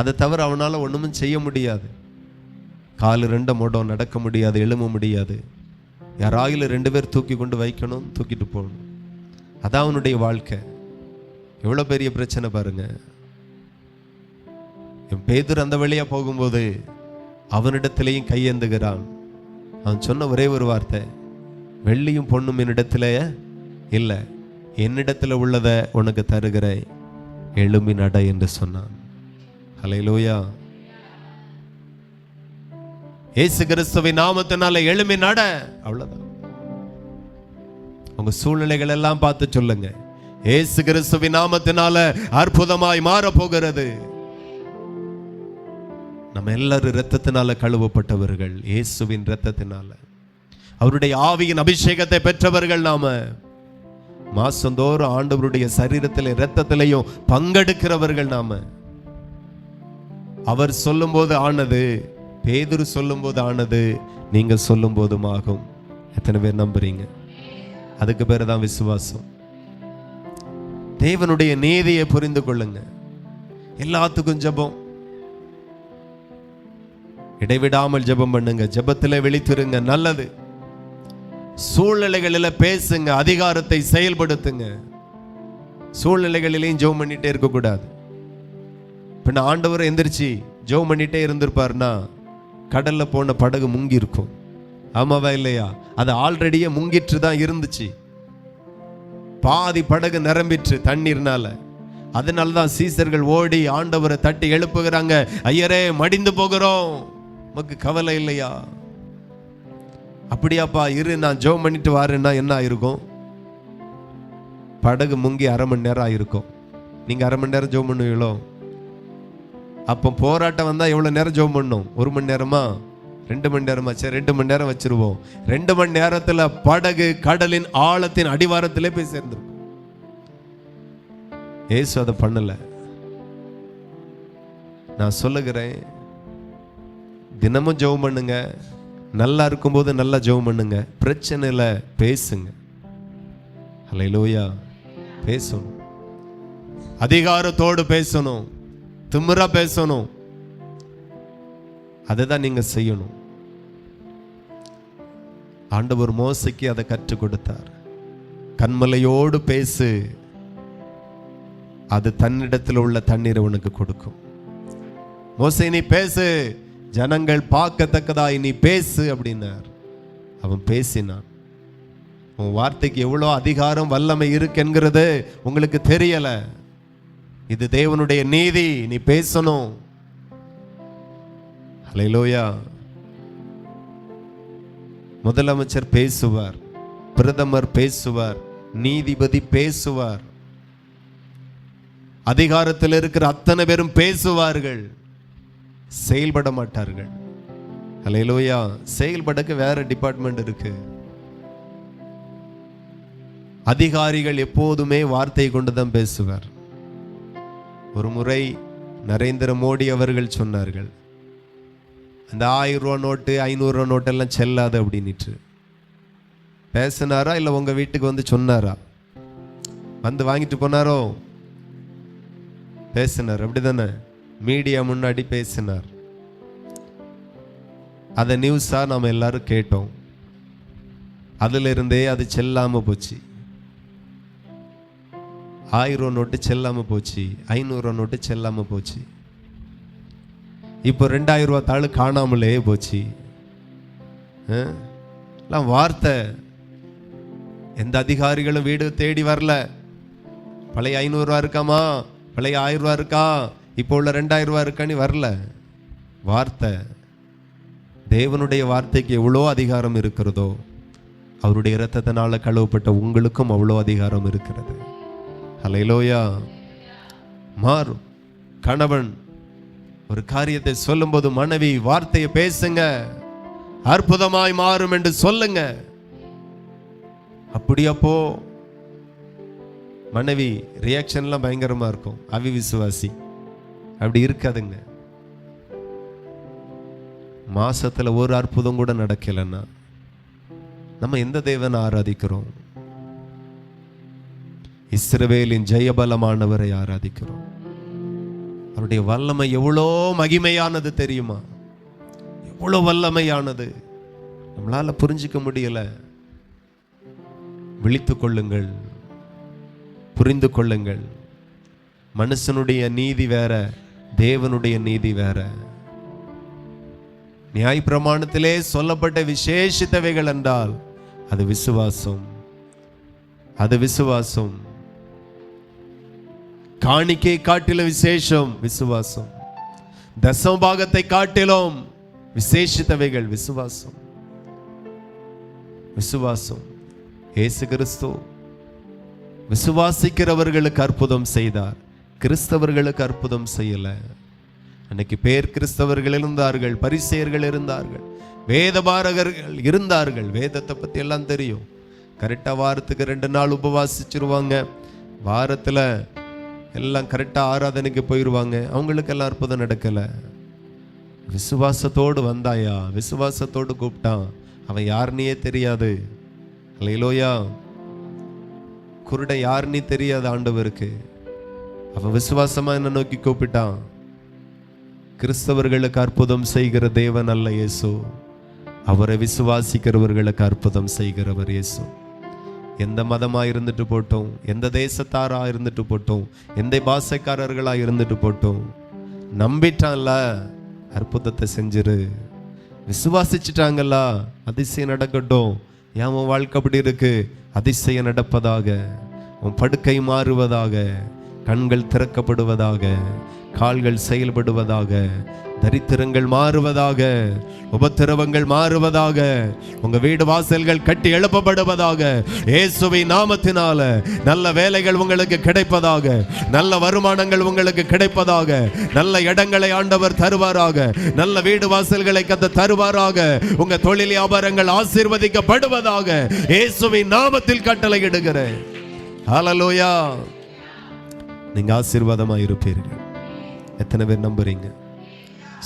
அதை தவிர அவனால் ஒன்றும் செய்ய முடியாது. காலு 2 முடம், நடக்க முடியாது, எழும்ப முடியாது. யாராயிலும் 2 பேர் தூக்கி கொண்டு வைக்கணும், தூக்கிட்டு போகணும். அதான் அவனுடைய வாழ்க்கை. எவ்வளோ பெரிய பிரச்சனை பாருங்க, பேதுரு அந்த வழியா போகும்போது அவனிடத்திலேயும் கையேந்துகிறான். அவன் சொன்ன ஒரே ஒரு வார்த்தை, வெள்ளியும் பொண்ணும் என்னிடத்துல இல்லை, என்னிடத்துல உள்ளதை உனக்கு தருகிறேன், எழும்பி நட என்று சொன்னான். ஹல்லேலூயா. இயேசு கிறிஸ்துவின் நாமத்தினால எழும்பி நட. அவ்வளவுதான். உங்க சூழ்நிலைகள் எல்லாம் பார்த்து சொல்லுங்க, இயேசு கிறிஸ்துவின் நாமத்தினால அற்புதமாய் மாற போகிறது. நம்ம எல்லாரும் இரத்தத்தினால கழுவப்பட்டவர்கள், இயேசுவின் இரத்தத்தினால அவருடைய ஆவியின் அபிஷேகத்தை பெற்றவர்கள். நாம மாசந்தோறும் ஆண்டவருடைய சரீரத்திலே இரத்தத்திலையும் பங்கெடுக்கிறவர்கள். நாம அவர் சொல்லும் போது ஆனது, பேதுரு சொல்லும் போது ஆனது, நீங்க சொல்லும் போதும் ஆகும். எத்தனை பேர் நம்புறீங்க? அதுக்கு பேர் தான் விசுவாசம். தேவனுடைய நீதியை புரிந்து கொள்ளுங்க. எல்லாத்துக்கும் ஜெபம், இடைவிடாமல் ஜெபம் பண்ணுங்க, ஜெபத்திலே விழித்திருங்க. நல்லது. சூழ்நிலைகளில் பேசுங்க, அதிகாரத்தை செயல்படுத்துங்க. சூழ்நிலைகளிலையும் ஜெபம் பண்ணிட்டே இருக்கக்கூடாது. பின்ன ஆண்டவர் எந்திரிச்சு ஜெபம் பண்ணிட்டே இருந்திருப்பாருன்னா கடல்ல போன படகு முங்கி இருக்கும். ஆமாவா இல்லையா? அது ஆல்ரெடியே முங்கிட்டு தான் இருந்துச்சு. பாதி படகு நிரம்பிற்று தண்ணீர்னால. அதனாலதான் சீசர்கள் ஓடி ஆண்டவரை தட்டி எழுப்புகிறாங்க, ஐயரே மடிந்து போகிறோம், உமக்கு கவலை இல்லையா? அப்படியாப்பா, இரு நான் ஜெபம் பண்ணிட்டு வாரேன்னா என்ன ஆயிருக்கும்? படகு முங்கி 1/2 மணி நேரம் ஆயிருக்கும். நீங்க 1/2 மணி நேரம் ஜெபம் பண்ணுவீங்களோ? அப்போ போராட்டம் வந்தா எவ்வளவு நேரம் ஜெபம் பண்ணும்? 1 மணி நேரமா, 2 மணி நேரமா? சரி 2 மணி நேரம் வச்சிருவோம். 2 மணி நேரத்துல படகு கடலின் ஆழத்தின் அடிவாரத்திலே போய் சேர்ந்திருக்கும். ஏசு அதை பண்ணல. நான் சொல்லுகிறேன், தினமும் ஜெபம் பண்ணுங்க. நல்லா இருக்கும்போது நல்லா ஜெபம் பண்ணுங்க. பிரச்சனையில பேசுங்க. ஹல்லேலூயா. பேசணும், அதிகாரத்தோடு பேசணும், திமிரா பேசணும். அதுதான் நீங்க செய்யணும். ஆண்டவர் மோசைக்கு அதை கற்றுக் கொடுத்தார். கன்மலையோடு பேசு, அது தன்னிடத்தில் உள்ள தண்ணீரை உனக்கு கொடுக்கும். மோசே நீ பேசு, ஜனங்கள் பார்க்கத்தக்கதாய் நீ பேசு அப்படின்னார். அவன் பேசினான். உன் வார்த்தைக்கு எவ்வளோ அதிகாரம் வல்லமை இருக்கு என்கிறது உங்களுக்கு தெரியல. இது தேவனுடைய நீதி, நீ பேசணும். ஹல்லேலூயா. முதலமைச்சர் பேசுவார், பிரதமர் பேசுவார், நீதிபதி பேசுவார், அதிகாரத்தில் இருக்கிற அத்தனை பேரும் பேசுவார்கள், செயல்பட மாட்டார்கள். ஹல்லேலூயா. செயல்படக்கு வேற டிபார்ட்மெண்ட் இருக்கு. அதிகாரிகள் எப்போதுமே வார்த்தை கொண்டுதான் பேசுவார். ஒரு முறை நரேந்திர மோடி அவர்கள் சொன்னார்கள், அந்த 1000 ரூபா நோட்டு 500 ரூபா நோட்டெல்லாம் செல்லாது அப்படின்னுட்டு பேசினாரா? இல்லை உங்க வீட்டுக்கு வந்து சொன்னாரா? வந்து வாங்கிட்டு போனாரோ? பேசினார், அப்படிதானே? மீடியா முன்னாடி பேசினார். அதை நியூஸா நாம எல்லாரும் கேட்டோம். அதுல இருந்தே அது செல்லாம போச்சு. 1000 ரூபா நோட்டு செல்லாம போச்சு, 500 ரூபா நோட்டு செல்லாம போச்சு. இப்போ 2000 ரூபா தாள் காணாமலே போச்சு. எல்லாம் வார்த்தை. எந்த அதிகாரிகளும் வீடு தேடி வரல. பழைய 500 ரூபா இருக்காமா, பழைய 1000 ரூபா இருக்கா, இப்போ உள்ள 2000 ரூபா இருக்கான்னு வரல. வார்த்தை. தேவனுடைய வார்த்தைக்கு எவ்வளோ அதிகாரம் இருக்கிறதோ, அவருடைய இரத்தத்தினால கழுவப்பட்ட உங்களுக்கும் அவ்வளோ அதிகாரம் இருக்கிறது. ஹல்லேலூயா. மாறும். கணவன் ஒரு காரியத்தை சொல்லும்போது மனைவி வார்த்தையை பேசுங்க, அற்புதமாய் மாறும் என்று சொல்லுங்க. அப்படியாப்போ மனைவி ரியாக்ஷன்லாம் பயங்கரமா இருக்கும். அவிவிசுவாசி அப்படி இருக்காதுங்க. மாசத்துல ஒரு அற்புதம் கூட நடக்கலைன்னா நம்ம எந்த தேவனை ஆராதிக்கிறோம்? இஸ்ரவேலின் ஜெயபலமானவரை ஆராதிக்கிறோம். அவருடைய வல்லமை எவ்வளோ மகிமையானது தெரியுமா? எவ்வளோ வல்லமையானது நம்மளால புரிஞ்சிக்க முடியல. விழித்துக் கொள்ளுங்கள், புரிந்து கொள்ளுங்கள். மனுஷனுடைய நீதி வேற, தேவனுடைய நீதி வேற. நியாயப்பிரமாணத்திலே சொல்லப்பட்ட விசேஷித்தவைகள் என்றால் அது விசுவாசம். அது விசுவாசம். காணிக்கை காட்டிலும் விசேஷம் விசுவாசம். தசமபாகத்தை காட்டிலும் விசேஷித்தவைகள் விசுவாசம். விசுவாசம். இயேசு கிறிஸ்து விசுவாசிக்கிறவர்களுக்கு அற்புதம் செய்தார், கிறிஸ்தவர்களுக்கு அற்புதம் செய்யல. அன்னைக்கு பேர் கிறிஸ்தவர்கள் இருந்தார்கள், பரிசேயர்கள் இருந்தார்கள், வேதபாரகர்கள் இருந்தார்கள். வேதத்தை பத்தி எல்லாம் தெரியும். கரெக்டா வாரத்துக்கு 2 நாள் உபவாசிச்சிருவாங்க. வாரத்துல எல்லாம் கரெக்டா ஆராதனைக்கு போயிடுவாங்க. அவங்களுக்கெல்லாம் அற்புதம் நடக்கல. விசுவாசத்தோடு வந்தாயா, விசுவாசத்தோடு கூப்பிட்டான். அவன் யாருன்னே தெரியாது. அல்லேலூயா. குருட யாருன்னே தெரியாது ஆண்டவருக்கு. அவன் விசுவாசமா என்ன நோக்கி கூப்பிட்டான். கிறிஸ்தவர்களுக்கு அற்புதம் செய்கிற தேவன் அல்ல இயேசு, அவரை விசுவாசிக்கிறவர்களுக்கு அற்புதம் செய்கிறவர் இயேசு. எந்த மதமா இருந்துட்டு போட்டோம், எந்த தேசத்தாரா இருந்துட்டு போட்டோம், எந்த பாஷைக்காரர்களா இருந்துட்டு போட்டோம், நம்பிட்டான்ல அற்புதத்தை செஞ்சிரு. விசுவாசிச்சுட்டாங்கல்ல, அதிசயம் நடக்கட்டும். ஏன் உன் வாழ்க்கை அப்படி இருக்கு? அதிசயம் நடப்பதாக, உன் படுக்கை மாறுவதாக, கண்கள் திறக்கப்படுவதாக, கால்கள் செயல்படுவதாக, தரித்திரங்கள் மாறுவதாக, உபத்திரவங்கள் மாறுவதாக, உங்க வீடு வாசல்கள் கட்டி எழுப்பப்படுவதாக. இயேசுவின் நாமத்தினால நல்ல வேலைகள் உங்களுக்கு கிடைப்பதாக, நல்ல வருமானங்கள் உங்களுக்கு கிடைப்பதாக, நல்ல இடங்களை ஆண்டவர் தருவாராக, நல்ல வீடு வாசல்களை கத்த தருவாராக, உங்க தொழில் வியாபாரங்கள் ஆசீர்வதிக்கப்படுவதாக இயேசுவின் நாமத்தில் கட்டளையிடுகிறேன். ஹல்லேலூயா. நீங்க ஆசீர்வாதமா இருப்பீர்கள். எத்தனை பேர் நம்புறீங்க?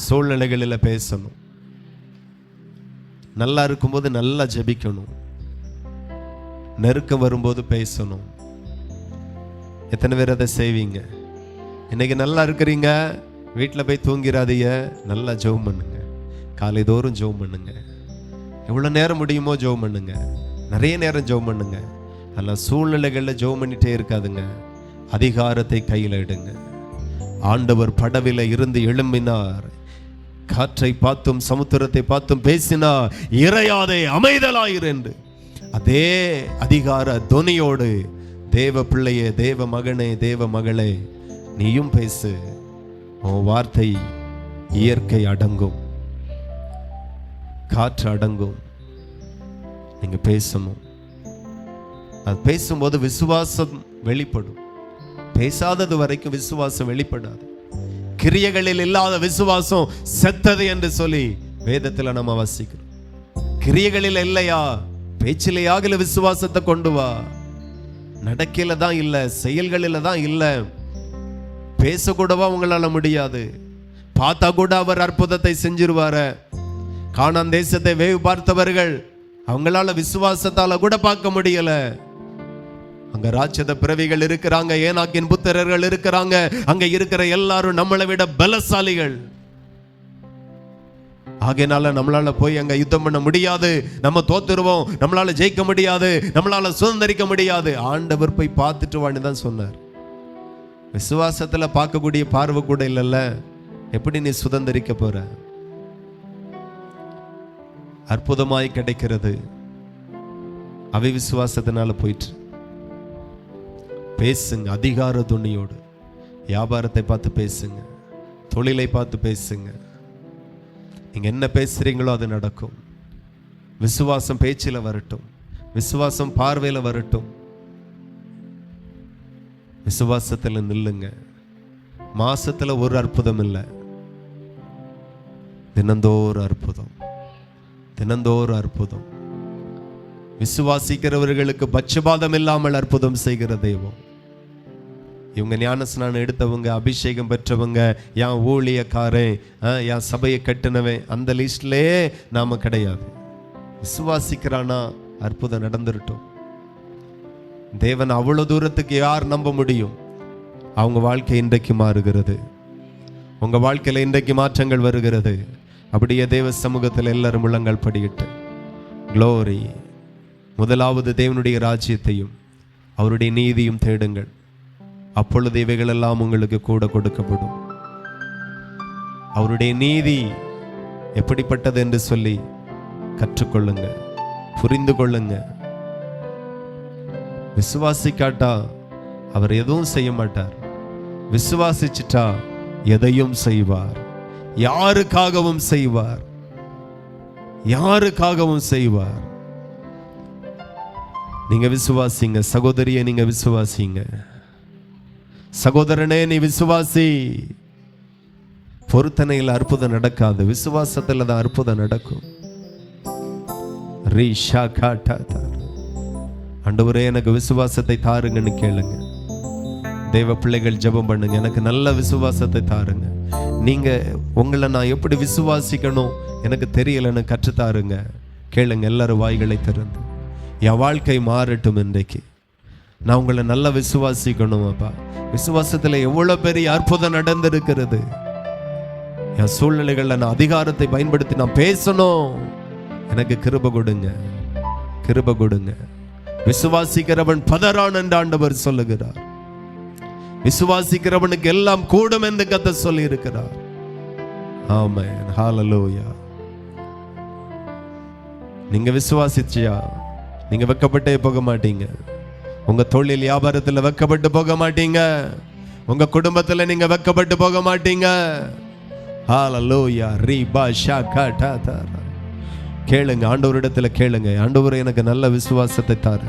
சூழ்நிலைகளில் பேசணும். நல்லா இருக்கும்போது நல்லா ஜெபிக்கணும். நெருக்கம் வரும்போது பேசணும். எத்தனை பேர் அதை செய்வீங்க? இன்னைக்கு நல்லா இருக்கிறீங்க, வீட்டில் போய் தூங்கிறாதீங்க, நல்லா ஜெபம் பண்ணுங்க. காலை தோறும் ஜெபம் பண்ணுங்க. எவ்வளோ நேரம் முடியுமோ ஜெபம் பண்ணுங்க. நிறைய நேரம் ஜெபம் பண்ணுங்க. அதெல்லாம் சூழ்நிலைகளில் ஜெபம் பண்ணிட்டே இருக்காதுங்க. அதிகாரத்தை கையில் எடுங்க. ஆண்டவர் படவில இருந்து எழும்பினார். காற்றை பார்த்தும் சமுத்திரத்தை பார்த்தும் பேசினார், இறையாதே அமைதலாயிரு என்று. அதே அதிகார துணியோடு தேவ பிள்ளையே, தேவ மகனே, தேவ மகளே, நீயும் பேசு. உன் வார்த்தை இயற்கை அடங்கும், காற்று அடங்கும். நீங்க பேசணும். அது பேசும்போது விசுவாசம் வெளிப்படும். பேசாதது வரைக்கும் விசுவாசம் வெளிப்படாது. கிரியைகளில் இல்லாத விசுவாசம் செத்தது என்று சொல்லி வேதத்தில் நம்ம வாசிக்கிறோம். கிரியைகளில் இல்லையா, பேச்சிலையாக விசுவாசத்தை கொண்டு வா. நடக்கையில தான் இல்ல, செயல்களில தான் இல்ல. பேசக்கூடவா உங்களால முடியாது? பார்த்தா கூட அவர் அற்புதத்தை செஞ்சிருவாரு. கானான் தேசத்தை வேவு பார்த்தவர்கள் அவங்களால விசுவாசத்தால கூட பார்க்க முடியல. அங்க ராட்சத பிறவிகள் இருக்கிறாங்க, ஏனாக்கின் புத்திரர்கள் இருக்கிறாங்க. அங்க இருக்கிற எல்லாரும் நம்மளை விட பலசாலிகள். ஆகையினால நம்மளால போய் அங்க யுத்தம் பண்ண முடியாது. நம்ம தோத்துருவோம், நம்மளால ஜெயிக்க முடியாது, நம்மளால சுதந்திரிக்க முடியாது. ஆண்டவர் போய் பார்த்துட்டு வான்னு தான் சொன்னார். விசுவாசத்துல பார்க்கக்கூடிய பார்வை கூட இல்லைல்ல, எப்படி நீ சுதந்திரிக்க போற? அற்புதமாய் கிடைக்கிறது அவிசுவாசத்தினால போயிட்டு. பேசுங்க அதிகார துணியோடு. வியாபாரத்தை பார்த்து பேசுங்க, தொழிலை பார்த்து பேசுங்க. நீங்க என்ன பேசுறீங்களோ அது நடக்கும். விசுவாசம் பேச்சில வரட்டும், விசுவாசம் பார்வையில வரட்டும். விசுவாசத்துல நில்லுங்க. மாசத்துல ஒரு அற்புதம் இல்லை, தினந்தோறும் அற்புதம், தினந்தோறும் அற்புதம். விசுவாசிக்கிறவர்களுக்கு பட்சபாதம் இல்லாமல் அற்புதம் செய்கிற தெய்வம். இவங்க ஞானஸ்நானம் எடுத்தவங்க, அபிஷேகம் பெற்றவங்க, என் ஊழியக்காரன், என் சபையை கட்டினவன், அந்த லிஸ்ட்லயே நாம கிடையாது. விசுவாசிக்கிறானா அற்புதம் நடந்துருட்டும். தேவன் அவ்வளவு தூரத்துக்கு யார் நம்ப முடியும்? அவங்க வாழ்க்கை இன்றைக்கு மாறுகிறது. உங்க வாழ்க்கையில இன்றைக்கு மாற்றங்கள் வருகிறது. அப்படியே தேவ சமூகத்தில் எல்லாரும் உள்ளங்கள் படியிட்டு க்ளோரி. முதலாவது தேவனுடைய ராஜ்யத்தையும் அவருடைய நீதியும் தேடுங்கள், அப்பொழுது இவைகள் எல்லாம் உங்களுக்கு கூட கொடுக்கப்படும். அவருடைய நீதி எப்படிப்பட்டது என்று சொல்லி கற்றுக்கொள்ளுங்க, புரிந்து கொள்ளுங்க. விசுவாசிக்காட்டா அவர் எதுவும் செய்ய மாட்டார். விசுவாசிச்சிட்டா எதையும் செய்வார். யாருக்காகவும் செய்வார், யாருக்காகவும் செய்வார். நீங்க விசுவாசிங்க சகோதரியை, நீங்க விசுவாசிங்க சகோதரனே, நீ விசுவாசி. பொருத்தனையில் அற்புதம் நடக்காது, விசுவாசத்துல தான் அற்புதம் நடக்கும். ஆண்டவரே எனக்கு விசுவாசத்தை தாருங்கன்னு கேளுங்க. தேவ பிள்ளைகள் ஜெபம் பண்ணுங்க, எனக்கு நல்ல விசுவாசத்தை தாருங்க. நீங்க உங்களை நான் எப்படி விசுவாசிக்கணும் எனக்கு தெரியலன்னு கற்றுத்தாருங்க. கேளுங்க எல்லாரும் வாய்களை திறந்து. என் வாழ்க்கை மாறட்டும், இன்றைக்கு நான் உங்களை நல்லா விசுவாசிக்கணும் அப்பா. விசுவாசத்துல எவ்வளவு பெரிய அற்புதம் நடந்திருக்கிறது. என் சூழ்நிலைகள்ல நான் அதிகாரத்தை பயன்படுத்தி நான் பேசணும். எனக்கு கிருபை கொடுங்க, கிருபை கொடுங்க. விசுவாசிக்கிறவன் பதறான் என்று ஆண்டவர் சொல்லுகிறார். விசுவாசிக்கிறவனுக்கு எல்லாம் கூடும் என்று கர்த்தர் சொல்லி இருக்கிறார். ஆமென், ஹalleluya. நீங்க விசுவாசிச்சியா நீங்க வெட்கப்பட்டே போக மாட்டீங்க. உங்க தொழில் வியாபாரத்துல வெட்கப்பட்டு போக மாட்டீங்க. உங்க குடும்பத்துல நீங்க வெட்கப்பட்டு போக மாட்டீங்க. ஹalleluya. ரிபா ஷாகாடா. கேளுங்க, ஆண்டவரிடத்துல கேளுங்க. ஆண்டவரே எனக்கு நல்ல விசுவாசத்தை தாரு.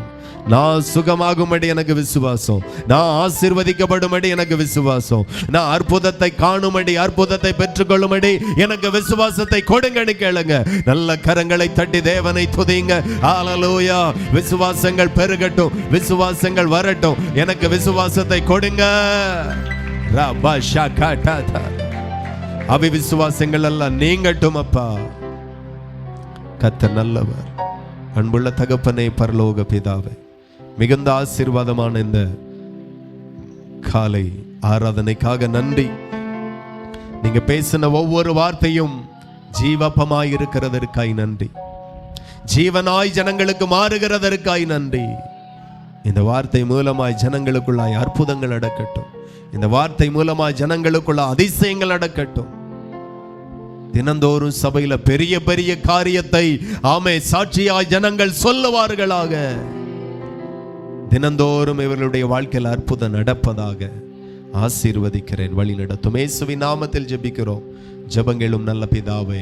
நான் சுகமாகும்படி எனக்கு விசுவாசம், நான் ஆசீர்வதிக்கப்படும்படி எனக்கு விசுவாசம், நான் அற்புதத்தை காணும்படி, அற்புதத்தை பெற்றுக்கொள்ளும்படி எனக்கு விசுவாசத்தை கொடுங்கன்னு கேளுங்க. நல்ல கரங்களை தட்டி தேவனை துதிங்க. ஹalleluya. விசுவாசங்கள் பெருகட்டும், விசுவாசங்கள் வரட்டும். எனக்கு விசுவாசத்தை கொடுங்க. ரபா ஷாகாடா. அவிசுவாசங்கள் எல்லாம் நீங்கட்டும் அப்பா. கர்த்தர் நல்லவர். அன்புள்ள தகப்பனே, பரலோக பிதாவே, மிகுந்த ஆசீர்வாதமான இந்த காலை ஆராதனைக்காக நன்றி. நீங்க பேசின ஒவ்வொரு வார்த்தையும் ஜீவப்பமாய் இருக்கிறதற்காய் நன்றி. ஜீவனாய் ஜனங்களுக்கு மாறுகிறதற்காய் நன்றி. இந்த வார்த்தை மூலமாய் ஜனங்களுக்குள்ளாய் அற்புதங்கள் நடக்கட்டும். இந்த வார்த்தை மூலமாய் ஜனங்களுக்குள்ள அதிசயங்கள் நடக்கட்டும். தினந்தோறும் சபையில பெரிய பெரிய காரியத்தை ஆமே சாட்சியாய் ஜனங்கள் சொல்லுவார்களாக. தினந்தோறும் இவர்களுடைய வாழ்க்கையில் அற்புதம் நடப்பதாக ஆசீர்வதிக்கிறேன். வழி நடத்தும் இயேசுவின் நாமத்தில் ஜெபிக்கிறோம். ஜெபங்களும் நல்ல பிதாவே,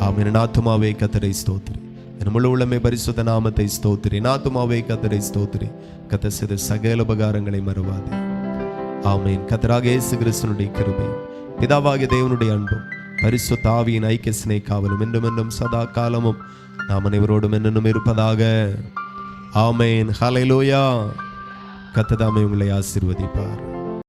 ஆமென். என் ஆத்துமாவே கர்த்தரை ஸ்தோத்திரி, என் முழு உள்ளமே பரிசுத்த நாமத்தை ஸ்தோத்திரி. என் ஆத்துமாவே கர்த்தரை ஸ்தோத்திரி, கர்த்தர் செய்த சகல உபகாரங்களை மறவாதே. ஆமென். கர்த்தராகிய இயேசு கிறிஸ்துவினுடைய கிருபையும் பிதாவாகிய தேவனுடைய அன்பும் பரிசுத்த ஆவியின் ஐக்கிய சிநேகாவலும் என்றும் என்றும் சதா காலமும் நாம் அனைவரோடும் என்னென்னும் இருப்பதாக. ஆமென். ஹல்லேலூயா. கர்த்தர் தாமே உங்களை ஆசீர்வதிப்பார்.